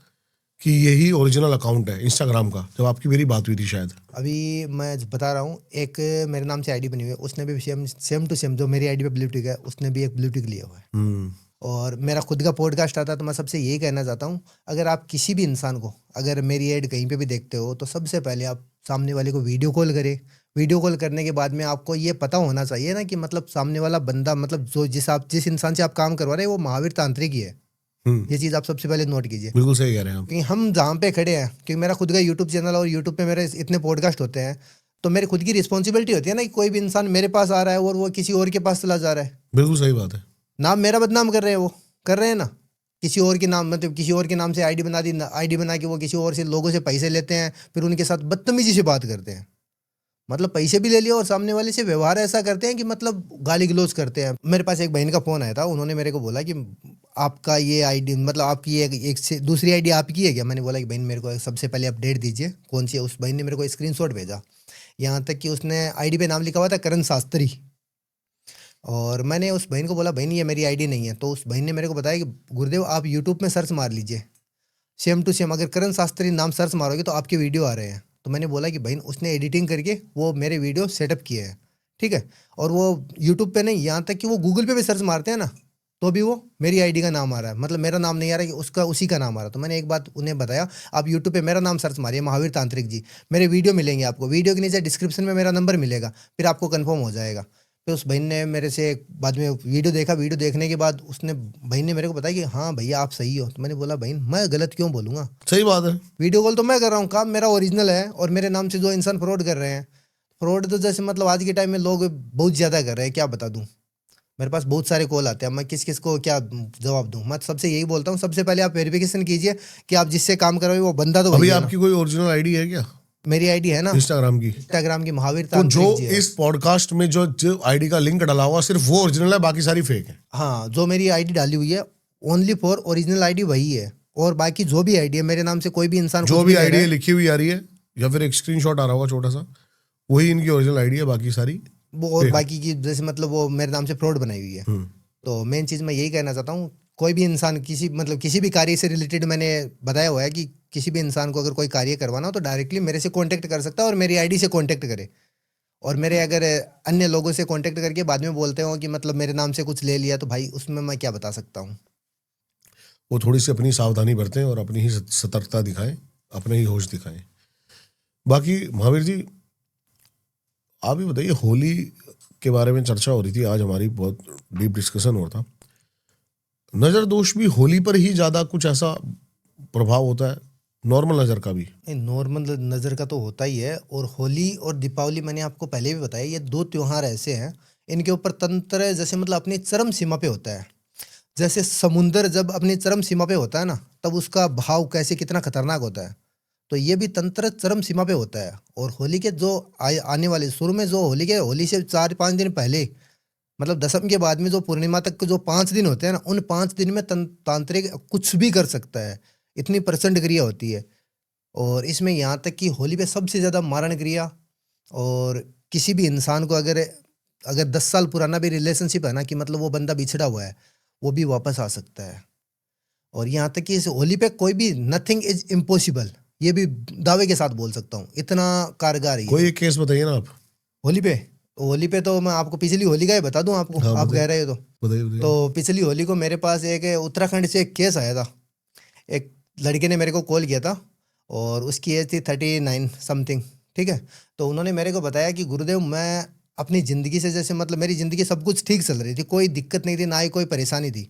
कि यही ओरिजिनल अकाउंट है इंस्टाग्राम का। जब आपकी मेरी बात हुई थी शायद। अभी मैं बता रहा हूँ, एक मेरे नाम से आईडी बनी हुई है, उसने भी सेम टू सेम जो मेरी आईडी पे ब्लू टिक है, उसने भी एक ब्लू टिक लिया हुआ है। और मेरा खुद का पॉडकास्ट आता है। तो मैं सबसे यही कहना चाहता हूँ, अगर आप किसी भी इंसान को अगर मेरी ऐड कहीं पे भी देखते हो तो सबसे पहले आप सामने वाले को वीडियो कॉल करें। वीडियो कॉल करने के बाद में आपको ये पता होना चाहिए ना कि मतलब सामने वाला बंदा, मतलब जो जिस इंसान से आप काम करवा रहे हैं वो महावीर तांत्रिक ही है। ये चीज़ आप सबसे पहले नोट कीजिए। बिल्कुल सही कह रहे हैं आप। क्योंकि हम जहाँ पे खड़े हैं, क्योंकि मेरा खुद का यूट्यूब चैनल और यूट्यूब पे मेरे इतने पॉडकास्ट होते हैं, तो मेरी खुद की रिस्पॉन्सिबिलिटी होती है ना कि कोई भी इंसान मेरे पास आ रहा है और वो किसी और के पास चला जा रहा है, बिल्कुल सही बात है। नाम मेरा बदनाम कर रहे हैं, वो कर रहे हैं ना किसी और के नाम, मतलब किसी और के नाम से आईडी बना दी, आईडी बना के वो किसी और से लोगों से पैसे लेते हैं, फिर उनके साथ बदतमीजी से बात करते हैं। मतलब पैसे भी ले लिया और सामने वाले से व्यवहार ऐसा करते हैं कि मतलब गाली गलौज करते हैं। मेरे पास एक बहन का फ़ोन आया था, उन्होंने मेरे को बोला कि आपका ये आईडी, मतलब आपकी ये एक से दूसरी आईडी आपकी है क्या? मैंने बोला कि बहन मेरे को सबसे पहले अपडेट दीजिए कौन सी है। उस बहन ने मेरे को स्क्रीनशॉट भेजा, यहाँ तक कि उसने आईडी पे नाम लिखा हुआ था करण शास्त्री। और मैंने उस बहन को बोला बहन ये मेरी आईडी नहीं है। तो उस बहन ने मेरे को बताया कि गुरुदेव आप यूट्यूब में सर्च मार लीजिए, सेम टू सेम अगर करण शास्त्री नाम सर्च मारोगे तो आपके वीडियो आ रहे हैं। तो मैंने बोला कि बहन उसने एडिटिंग करके वो मेरे वीडियो सेटअप किए हैं, ठीक है। और वो यूट्यूब पे नहीं, यहाँ तक कि वो गूगल पे भी सर्च मारते हैं ना तो भी वो मेरी आईडी का नाम आ रहा है, मतलब मेरा नाम नहीं आ रहा है कि उसका उसी का नाम आ रहा है। तो मैंने एक बात उन्हें बताया, आप यूट्यूब पे मेरा नाम सर्च मारिए महावीर तांत्रिक जी, मेरे वीडियो मिलेंगे आपको, वीडियो के नीचे डिस्क्रिप्शन में मेरा नंबर मिलेगा, फिर आपको कन्फर्म हो जाएगा। फिर उस बहन ने मेरे से बाद में वीडियो देखा, वीडियो देखने के बाद उसने बहन ने मेरे को बताया कि हाँ भैया आप सही हो। तो मैंने बोला बहन मैं गलत क्यों बोलूँगा, सही बात है। वीडियो कॉल तो मैं कर रहा हूँ, काम मेरा ओरिजिनल है। और मेरे नाम से जो इंसान फ्रॉड कर रहे हैं, फ्रॉड तो जैसे मतलब आज के टाइम में लोग बहुत ज़्यादा कर रहे हैं, क्या बता दूँ। मेरे पास बहुत सारे कॉल आते हैं, मैं किस किस को क्या जवाब दूं। मैं सबसे यही बोलता हूँ, सबसे पहले आप वेरिफिकेशन कीजिए कि आप जिससे काम कर रहे हो वो बंदा तो अभी वही है ना। आपकी कोई ओरिजिनल आईडी है क्या मेरी आईडी है ना इंस्टाग्राम की? इंस्टाग्राम की, महावीर तो जो तांत्रिक जी है। इस पॉडकास्ट में जो जो आईडी का लिंक डाला हुआ सिर्फ वो ओरिजिनल है, बाकी सारी फेक है? हाँ, जो मेरी आईडी डाली हुई है ओनली फॉर ओरिजिनल आईडी वही है, और बाकी जो भी आईडी है मेरे नाम से कोई भी इंसान जो कुछ भी ले आईडी रहा है, लिखी हुई आ रही है या फिर एक स्क्रीनशॉट आ रहा होगा छोटा सा, वही इनकी ओरिजिनल आईडी है, बाकी सारी वो और बाकी की जैसे मतलब वो मेरे नाम से फ्रॉड बनाई हुई है। तो मेन चीज़ मैं यही कहना चाहता हूँ, कोई भी इंसान किसी भी कार्य से रिलेटेड मैंने बताया हुआ है कि किसी भी इंसान को अगर कोई कार्य करवाना हो तो डायरेक्टली मेरे से कांटेक्ट कर सकता है और मेरी आईडी से कांटेक्ट करे। और मेरे अगर अन्य लोगों से कांटेक्ट करके बाद में बोलते हो कि मतलब मेरे नाम से कुछ ले लिया, तो भाई उसमें मैं क्या बता सकता हूँ। वो थोड़ी सी अपनी सावधानी बरतें और अपनी ही सतर्कता दिखाएं, अपने ही होश दिखाएं। बाकी महावीर जी, आप ही बताइए, होली के बारे में चर्चा हो रही थी आज, हमारी बहुत डीप डिस्कशन हो रहा था। नज़र दोष भी होली पर ही ज़्यादा कुछ ऐसा प्रभाव होता है, नॉर्मल नज़र का भी? नॉर्मल नज़र का तो होता ही है, और होली और दीपावली मैंने आपको पहले भी बताया, ये दो त्योहार ऐसे हैं इनके ऊपर तंत्र जैसे मतलब अपनी चरम सीमा पे होता है। जैसे समुंदर जब अपनी चरम सीमा पे होता है ना, तब उसका भाव कैसे कितना खतरनाक होता है, तो ये भी तंत्र चरम सीमा पे होता है। और होली के जो आने वाले शुरू में जो होली से 4-5 दिन पहले, मतलब दशम के बाद में जो पूर्णिमा तक के जो 5 दिन होते हैं ना, उन 5 दिन में तांत्रिक कुछ भी कर सकता है, इतनी प्रचंड क्रिया होती है। और इसमें यहाँ तक कि होली पे सबसे ज़्यादा मारण क्रिया, और किसी भी इंसान को अगर अगर 10 साल पुराना भी रिलेशनशिप है ना, कि मतलब वो बंदा बिछड़ा हुआ है, वो भी वापस आ सकता है। और यहाँ तक कि इस होली पे कोई भी नथिंग इज इम्पॉसिबल, ये भी दावे के साथ बोल सकता हूँ, इतना कारगर है ये कोई चीज़। एक केस बताइए ना आप। होली पे तो मैं आपको पिछली होली का ही बता दूं आपको, हाँ आप बताइए, कह रहे हो बताइए बताइए। तो पिछली होली को मेरे पास एक उत्तराखंड से एक केस आया था। एक लड़के ने मेरे को कॉल किया था, और उसकी एज थी 39 समथिंग, ठीक है। तो उन्होंने मेरे को बताया कि गुरुदेव, मैं अपनी ज़िंदगी से जैसे मतलब मेरी ज़िंदगी सब कुछ ठीक चल रही थी, कोई दिक्कत नहीं थी, ना ही कोई परेशानी थी।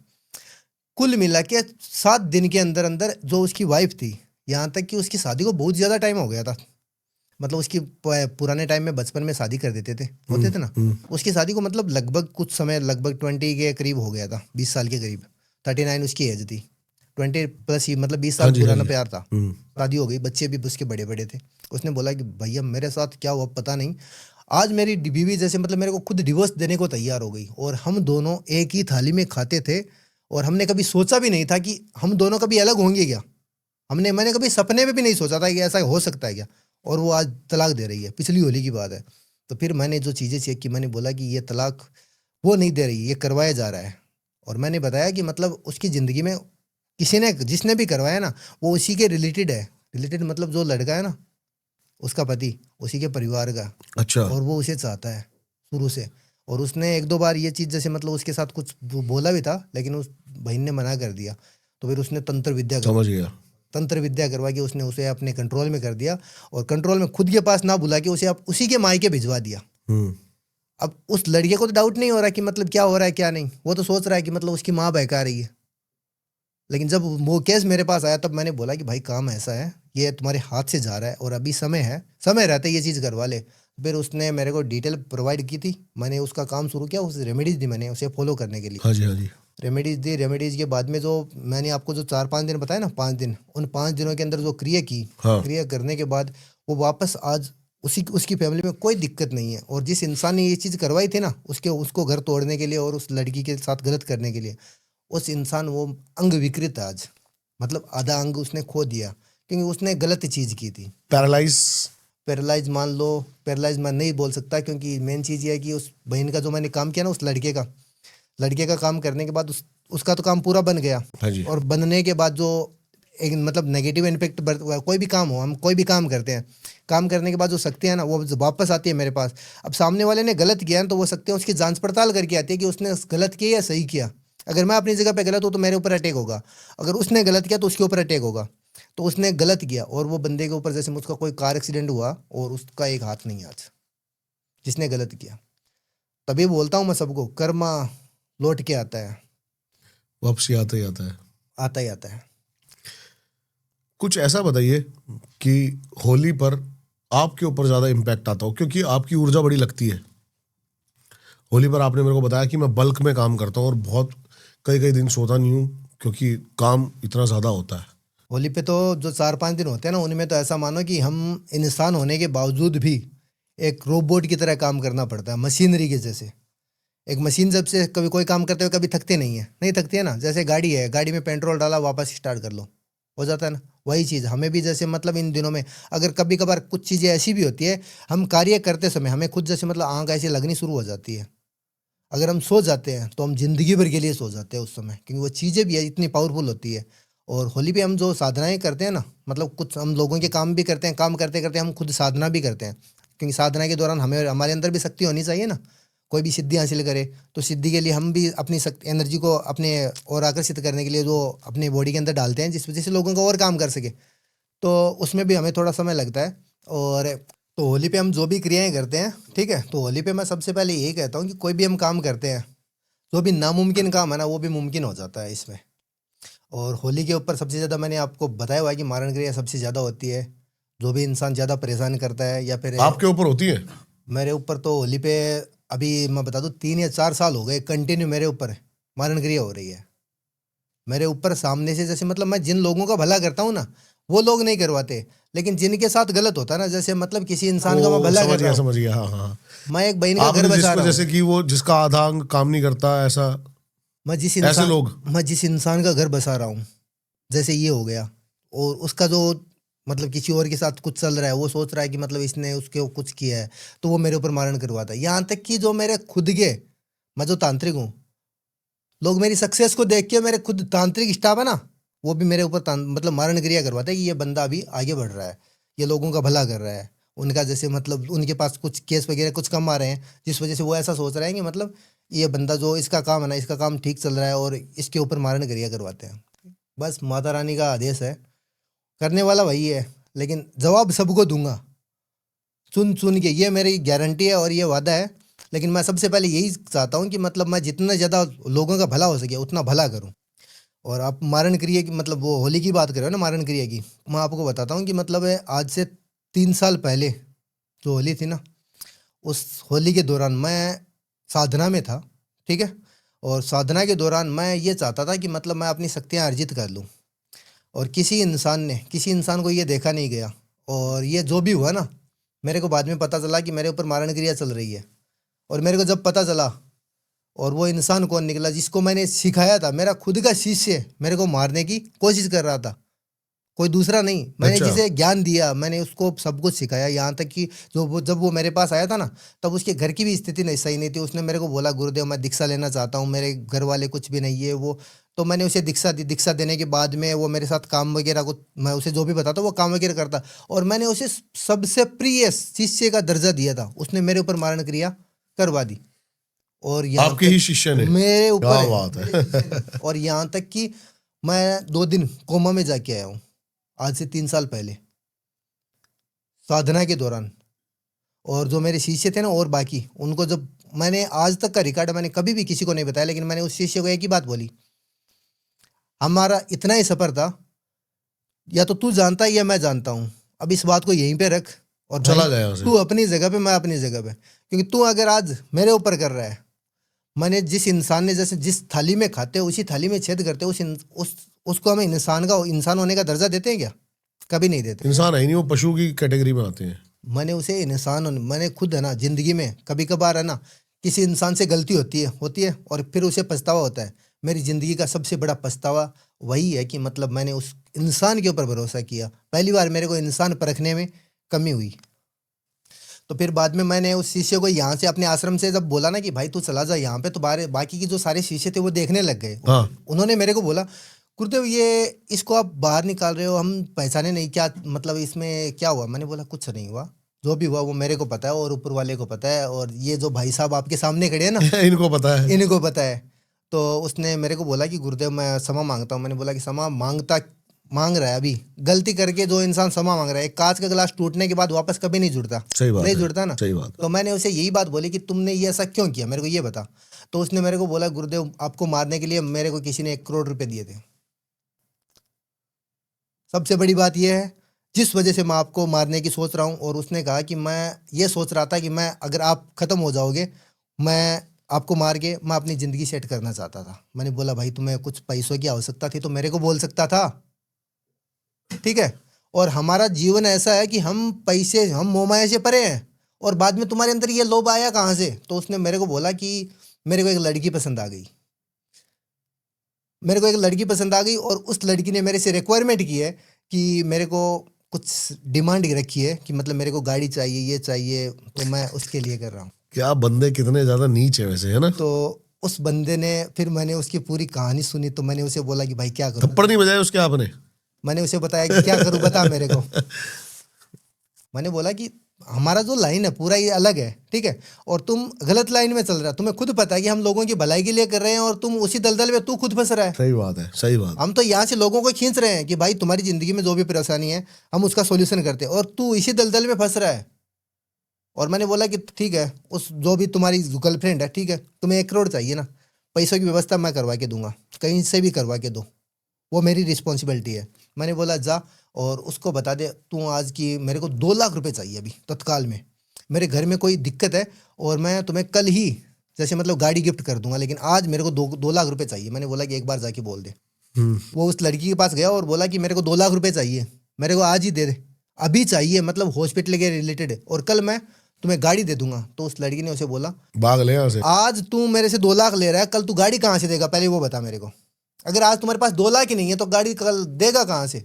कुल मिला के 7 दिन के अंदर अंदर जो उसकी वाइफ थी, यहाँ तक कि उसकी शादी को बहुत ज़्यादा टाइम हो गया था, मतलब उसकी पुराने टाइम में बचपन में शादी कर देते थे, होते थे ना। उसकी शादी को मतलब लगभग कुछ समय, लगभग 20 के करीब हो गया था, 20 साल के करीब। 39 उसकी एज थी, 20 प्लस ही, मतलब 20 हाँ साल जी, हाँ पुराना जी। प्यार था। शादी हो गई, बच्चे भी उसके बड़े बड़े थे। उसने बोला कि भैया मेरे साथ क्या हुआ पता नहीं, आज मेरी बीवी जैसे मतलब मेरे को खुद डिवोर्स देने को तैयार हो गई, और हम दोनों एक ही थाली में खाते थे, और हमने कभी सोचा भी नहीं था कि हम दोनों कभी अलग होंगे क्या। मैंने कभी सपने में भी नहीं सोचा था कि ऐसा हो सकता है क्या। और वो आज तलाक दे रही है, पिछली होली की बात है। तो फिर मैंने जो चीज़ें चेक की, मैंने बोला कि ये तलाक वो नहीं दे रही, ये करवाया जा रहा है। और मैंने बताया कि मतलब उसकी ज़िंदगी में किसी ने, जिसने भी करवाया ना, वो उसी के रिलेटेड है। रिलेटेड मतलब जो लड़का है ना, उसका पति उसी के परिवार का, अच्छा। और वो उसे चाहता है शुरू से। और उसने 1-2 बार ये चीज़ जैसे मतलब उसके साथ कुछ बोला भी था, लेकिन उस बहन ने मना कर दिया। तो फिर उसने समझ गया। तंत्र विद्या करवा के उसने उसे अपने कंट्रोल में कर दिया, और कंट्रोल में खुद के पास ना बुला के उसे आप उसी के मायके भिजवा दिया। अब उस लड़के को तो डाउट नहीं हो रहा कि मतलब क्या हो रहा है क्या नहीं, वो तो सोच रहा है कि मतलब उसकी माँ बहका रही है। लेकिन जब वो केस मेरे पास आया, तब मैंने बोला कि भाई काम ऐसा है, ये तुम्हारे हाथ से जा रहा है, और अभी समय है, समय रहते ये चीज़ करवा ले। फिर उसने मेरे को डिटेल प्रोवाइड की थी, मैंने उसका काम शुरू किया, उस रेमेडीज दी मैंने उसे फॉलो करने के लिए। हाँ जी, हाँ जी। रेमेडीज दी, रेमेडीज के बाद में जो मैंने आपको जो 4-5 दिन बताया ना, 5 दिन, उन 5 दिनों के अंदर जो क्रिया की, हाँ। क्रिया करने के बाद वो वापस आज उसकी फैमिली में कोई दिक्कत नहीं है। और जिस इंसान ने ये चीज़ करवाई थी ना, उसको घर तोड़ने के लिए और उस लड़की के साथ गलत करने के लिए, उस इंसान वो अंग विकृत है आज, मतलब आधा अंग उसने खो दिया, क्योंकि उसने गलत चीज़ की थी। पैरालाइज मान लो, पैरालाइज मैं नहीं बोल सकता, क्योंकि मेन चीज़ ये है कि उस बहन का जो मैंने काम किया ना, उस लड़के का काम करने के बाद उसका तो काम पूरा बन गया। हाँ जी। और बनने के बाद जो एक मतलब नेगेटिव इम्पैक्ट, कोई भी काम हो, हम कोई भी काम करते हैं, काम करने के बाद जो शक्ति है ना, वो वापस आती है मेरे पास। अब सामने वाले ने गलत किया है तो वो शक्ति उसकी जांच पड़ताल करके आती है कि उसने गलत किया या सही किया। अगर मैं अपनी जगह पे गलत हूँ तो मेरे ऊपर अटैक होगा, अगर उसने गलत किया तो उसके ऊपर अटैक होगा। तो उसने गलत किया, और वो बंदे के ऊपर जैसे उसका कोई कार एक्सीडेंट हुआ, और उसका एक हाथ नहीं आज, जिसने गलत किया। तभी बोलता हूँ मैं सबको, कर्मा लौट के आता है, वापसी आता ही आता है। आता ही आता है। कुछ ऐसा बताइए कि होली पर आपके ऊपर ज़्यादा इम्पैक्ट आता हो, क्योंकि आपकी ऊर्जा बड़ी लगती है, होली पर आपने मेरे को बताया कि मैं बल्क में काम करता हूँ और बहुत कई कई दिन सोता नहीं हूँ क्योंकि काम इतना ज़्यादा होता है। होली पे तो जो 4-5 दिन होते हैं ना, उनमें तो ऐसा मानो कि हम इंसान होने के बावजूद भी एक रोबोट की तरह काम करना पड़ता है, मशीनरी के जैसे। एक मशीन जब से कभी कोई काम करते हुए कभी थकते नहीं है, नहीं थकती है ना। जैसे गाड़ी है, गाड़ी में पेट्रोल डाला, वापस स्टार्ट कर लो, हो जाता है ना। वही चीज़ हमें भी, जैसे मतलब इन दिनों में अगर कभी कभार कुछ चीज़ें ऐसी भी होती है, हम कार्य करते समय हमें खुद जैसे मतलब आँख ऐसी लगनी शुरू हो जाती है। अगर हम सो जाते हैं तो हम जिंदगी भर के लिए सो जाते हैं उस समय, क्योंकि वो चीज़ें भी है इतनी पावरफुल होती है। और होली पे हम जो साधनाएं करते हैं ना, मतलब कुछ हम लोगों के काम भी करते हैं, काम करते करते हम खुद साधना भी करते हैं, क्योंकि साधना के दौरान हमें हमारे अंदर भी शक्ति होनी चाहिए ना। कोई भी सिद्धि हासिल करे तो सिद्धि के लिए हम भी अपनी शक्ति एनर्जी को अपने और आकर्षित करने के लिए जो अपने बॉडी के अंदर डालते हैं, जिस वजह से लोगों को और काम कर सके, तो उसमें भी हमें थोड़ा समय लगता है। और तो होली पे हम जो भी क्रियाएं करते हैं, ठीक है, तो होली पे मैं सबसे पहले यही कहता हूँ कि कोई भी हम काम करते हैं, जो भी नामुमकिन काम है ना, वो भी मुमकिन हो जाता है इसमें। और होली के ऊपर सबसे ज़्यादा मैंने आपको बताया हुआ है कि मारण क्रिया सबसे ज़्यादा होती है। जो भी इंसान ज़्यादा परेशान करता है या फिर आपके ऊपर होती है? मेरे ऊपर तो होली पे अभी मैं बता दूँ 3 या 4 साल हो गए कंटिन्यू मेरे ऊपर मारण क्रिया हो रही है। मेरे ऊपर सामने से, जैसे मतलब मैं जिन लोगों का भला करता हूँ ना, वो लोग नहीं करवाते, लेकिन जिनके साथ गलत होता है ना, जैसे मतलब किसी इंसान का मैं भला कर रहा हूँ, समझ गया, हाँ हाँ। मैं एक बहन का घर आपने बचा जिसको, रहा हूँ, जैसे कि वो जिसका आधा अंग काम नहीं करता, ऐसा, मैं जिस ऐसे इंसान लोग। मैं जिस इंसान का घर बसा रहा हूँ, जैसे ये हो गया, और उसका जो मतलब किसी और के साथ कुछ चल रहा है, वो सोच रहा है कि मतलब इसने उसके कुछ किया है, तो वो मेरे ऊपर मारण करवाता है। यहाँ तक कि जो मेरे खुद के, मैं जो तांत्रिक हूँ, लोग मेरी सक्सेस को देख के, मेरे खुद तांत्रिक स्टाफ है ना, वो भी मेरे ऊपर मतलब मारण क्रिया करवाता है कि ये बंदा अभी आगे बढ़ रहा है, ये लोगों का भला कर रहा है। उनका जैसे मतलब उनके पास कुछ केस वगैरह कुछ कम आ रहे हैं, जिस वजह से वो ऐसा सोच रहे हैं कि मतलब ये बंदा जो इसका काम है ना, इसका काम ठीक चल रहा है, और इसके ऊपर मारण क्रिया करवाते हैं। बस माता रानी का आदेश है, करने वाला वही है, लेकिन जवाब सबको दूंगा सुन सुन के, ये मेरी गारंटी है और ये वादा है। लेकिन मैं सबसे पहले यही चाहता हूँ कि मतलब मैं जितना ज़्यादा लोगों का भला हो सके उतना भला करूँ। और आप मारण क्रिया की, मतलब वो होली की बात कर रहे हो ना, मारण क्रिया की, मैं आपको बताता हूँ कि मतलब आज से 3 साल पहले जो होली थी ना, उस होली के दौरान मैं साधना में था, ठीक है। और साधना के दौरान मैं ये चाहता था कि मतलब मैं अपनी शक्तियाँ अर्जित कर लूँ, और किसी इंसान को ये देखा नहीं गया। और ये जो भी हुआ ना, मेरे को बाद में पता चला कि मेरे ऊपर मारण क्रिया चल रही है। और मेरे को जब पता चला, और वो इंसान कौन निकला, जिसको मैंने सिखाया था, मेरा खुद का शिष्य मेरे को मारने की कोशिश कर रहा था, कोई दूसरा नहीं। मैंने अच्छा। जिसे ज्ञान दिया, मैंने उसको सब कुछ सिखाया, यहाँ तक कि जब वो मेरे पास आया था ना, तब उसके घर की भी स्थिति नहीं सही नहीं थी। उसने मेरे को बोला, गुरुदेव मैं दीक्षा लेना चाहता हूँ, मेरे घर वाले कुछ भी नहीं है वो। तो मैंने उसे दीक्षा दी। दीक्षा देने के बाद में वो मेरे साथ काम वगैरह को, मैं उसे जो भी बताता वो काम वगैरह करता, और मैंने उसे सबसे प्रिय शिष्य का दर्जा दिया था। उसने मेरे ऊपर मारण क्रिया करवा दी, और यहाँ आपके ही शिष्य तक ने? मेरे ऊपर क्या है, बात मेरे है। शिष्य ने। और यहाँ तक कि मैं 2 दिन कोमा में जाके आया हूँ, आज से 3 साल पहले, साधना के दौरान। और जो मेरे शिष्य थे ना, और बाकी उनको, जब मैंने आज तक का रिकॉर्ड मैंने कभी भी किसी को नहीं बताया, लेकिन मैंने उस शिष्य को एक ही बात बोली, हमारा इतना ही सफर था, या तो तू जानता है या मैं जानता हूँ, अब इस बात को यहीं पे रख, और भाई चला गया उसे। तू अपनी जगह पे, मैं अपनी जगह पे। क्योंकि तू अगर आज मेरे ऊपर कर रहा है, मैंने जिस इंसान ने, जैसे जिस थाली में खाते उसी थाली में छेद करते, उसको हमें इंसान होने का दर्जा देते हैं क्या? कभी नहीं देते। इंसान है ही नहीं, वो पशु की कैटेगरी में आते हैं। मैंने उसे मैंने खुद है ना, जिंदगी में कभी कभार है ना, किसी इंसान से गलती होती है और फिर उसे पछतावा होता है। मेरी जिंदगी का सबसे बड़ा पछतावा वही है कि मतलब मैंने उस इंसान के ऊपर भरोसा किया। पहली बार मेरे को इंसान परखने में कमी हुई। तो फिर बाद में मैंने उस शिष्य को यहाँ से अपने आश्रम से जब बोला ना कि भाई तू चला जा यहाँ पे, तो बाकी के जो सारे शिष्य थे वो देखने लग गए। हाँ। उन्होंने मेरे को बोला, गुरुदेव ये इसको आप बाहर निकाल रहे हो, हम पहचाने नहीं, क्या मतलब इसमें क्या हुआ? मैंने बोला कुछ नहीं हुआ, जो भी हुआ वो मेरे को पता है और ऊपर वाले को पता है, और ये जो भाई साहब आपके सामने खड़े हैं ना, इनको पता है। इनको पता है। तो उसने मेरे को बोला कि गुरुदेव मैं क्षमा मांगता हूँ। मैंने बोला कि क्षमा मांग रहा है? अभी गलती करके जो इंसान क्षमा मांग रहा है, एक कांच का गिलास टूटने के बाद वापस कभी नहीं जुड़ता, सही बात नहीं है। जुड़ता ना। सही बात है। तो मैंने उसे यही बात बोली कि तुमने ये ऐसा क्यों किया, मेरे को ये बता। तो उसने मेरे को बोला, गुरुदेव आपको मारने के लिए मेरे को किसी ने 1 करोड़ रुपए दिए थे। सबसे बड़ी बात यह है जिस वजह से मैं आपको मारने की सोच रहा हूँ। और उसने कहा कि मैं ये सोच रहा था कि मैं, अगर आप खत्म हो जाओगे, मैं आपको मार के मैं अपनी ज़िंदगी सेट करना चाहता था। मैंने बोला भाई तुम्हें कुछ पैसों की आवश्यकता थी तो मेरे को बोल सकता था, ठीक है। और हमारा जीवन ऐसा है कि हम पैसे, हम मोहमाया से परे हैं, और बाद में तुम्हारे अंदर ये लोभ आया कहाँ से? तो उसने मेरे को बोला कि मेरे को एक लड़की पसंद आ गई, मेरे को एक लड़की पसंद आ गई, और उस लड़की ने मेरे से रिक्वायरमेंट की है कि मेरे को कुछ डिमांड रखी है कि मतलब मेरे को गाड़ी चाहिए, ये चाहिए, तो मैं उसके लिए कर रहा हूँ। क्या बंदे कितने ज्यादा नीच है वैसे, है ना? तो उस बंदे ने, फिर मैंने उसकी पूरी कहानी सुनी, तो मैंने उसे बोला कि भाई क्या करूँ? थप्पड़ नहीं बजाए उसके आपने? मैंने उसे बताया कि क्या करूँ बता मेरे को। मैंने बोला कि हमारा जो लाइन है पूरा ये अलग है, ठीक है, और तुम गलत लाइन में चल रहा है। तुम्हें खुद पता है कि हम लोगों की भलाई के लिए कर रहे हैं, और तुम उसी दलदल में तू खुद फंस रहा है। सही बात है, सही बात। हम तो यहाँ से लोगों को खींच रहे हैं कि भाई तुम्हारी जिंदगी में जो भी परेशानी है हम उसका सॉल्यूशन करते हैं, और तू इसी दलदल में फंस रहा है। और मैंने बोला कि ठीक है, उस जो भी तुम्हारी गर्लफ्रेंड है, ठीक है, तुम्हें 1 करोड़ चाहिए ना, पैसों की व्यवस्था मैं करवा के दूंगा, कहीं से भी करवा के दो, वो मेरी रिस्पॉन्सिबिलिटी है। मैंने बोला जा और उसको बता दे तू आज की मेरे को 2 लाख रुपए चाहिए अभी तत्काल में, मेरे घर में कोई दिक्कत है, और मैं तुम्हें कल ही जैसे मतलब गाड़ी गिफ्ट कर दूंगा, लेकिन आज मेरे को 2 लाख रुपए चाहिए। मैंने बोला कि एक बार जाके बोल दे। वो उस लड़की के पास गया और बोला कि मेरे को 2 लाख रुपए चाहिए, मेरे को आज ही दे दे, अभी चाहिए, मतलब हॉस्पिटल के रिलेटेड है, और कल मैं तुम्हें गाड़ी दे दूंगा। तो उस लड़की ने उसे बोला भाग ले यहाँ से। आज तू मेरे से 2 लाख ले रहा है, कल तू गाड़ी कहाँ से देगा, पहले वो बता मेरे को। अगर आज तुम्हारे पास 2 लाख ही नहीं है तो गाड़ी कल देगा कहाँ से?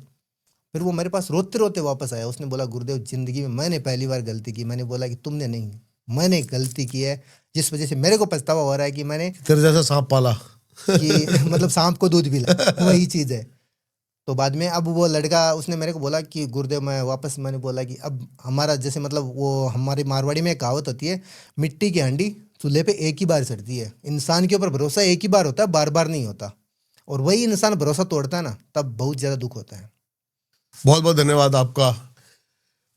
फिर वो मेरे पास रोते रोते वापस आया। उसने बोला गुरुदेव जिंदगी में मैंने पहली बार गलती की। मैंने बोला कि तुमने नहीं, मैंने गलती की है, जिस वजह से मेरे को पछतावा हो रहा है कि मैंने तेरे जैसा सांप पाला। कि मतलब सांप को दूध पिला, वही चीज़ है। तो बाद में अब वो लड़का उसने मेरे को बोला कि गुरुदेव मैं वापस, मैंने बोला कि अब हमारा जैसे मतलब वो हमारी मारवाड़ी में एक कहावत होती है, मिट्टी की हांडी चूल्हे पे एक ही बार चढ़ती है। इंसान के ऊपर भरोसा एक ही बार होता है, बार बार नहीं होता, और वही इंसान भरोसा तोड़ता है ना, तब बहुत ज़्यादा दुख होता है। बहुत बहुत धन्यवाद आपका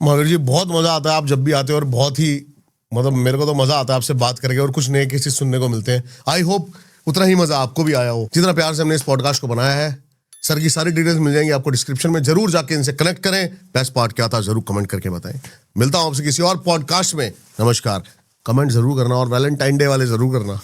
महावीर जी, बहुत मजा आता है आप जब भी आते हो, और बहुत ही मतलब मेरे को तो मजा आता है आपसे बात करके, और कुछ नए केसेस सुनने को मिलते हैं। आई होप उतना ही मजा आपको भी आया हो जितना प्यार से हमने इस पॉडकास्ट को बनाया है। सर की सारी डिटेल्स मिल जाएंगी आपको डिस्क्रिप्शन में, जरूर जाके इनसे कनेक्ट करें। बेस्ट पार्ट क्या था जरूर कमेंट करके बताएं। मिलता हूं आपसे किसी और पॉडकास्ट में। नमस्कार। कमेंट जरूर करना और वैलेंटाइन डे वाले जरूर करना।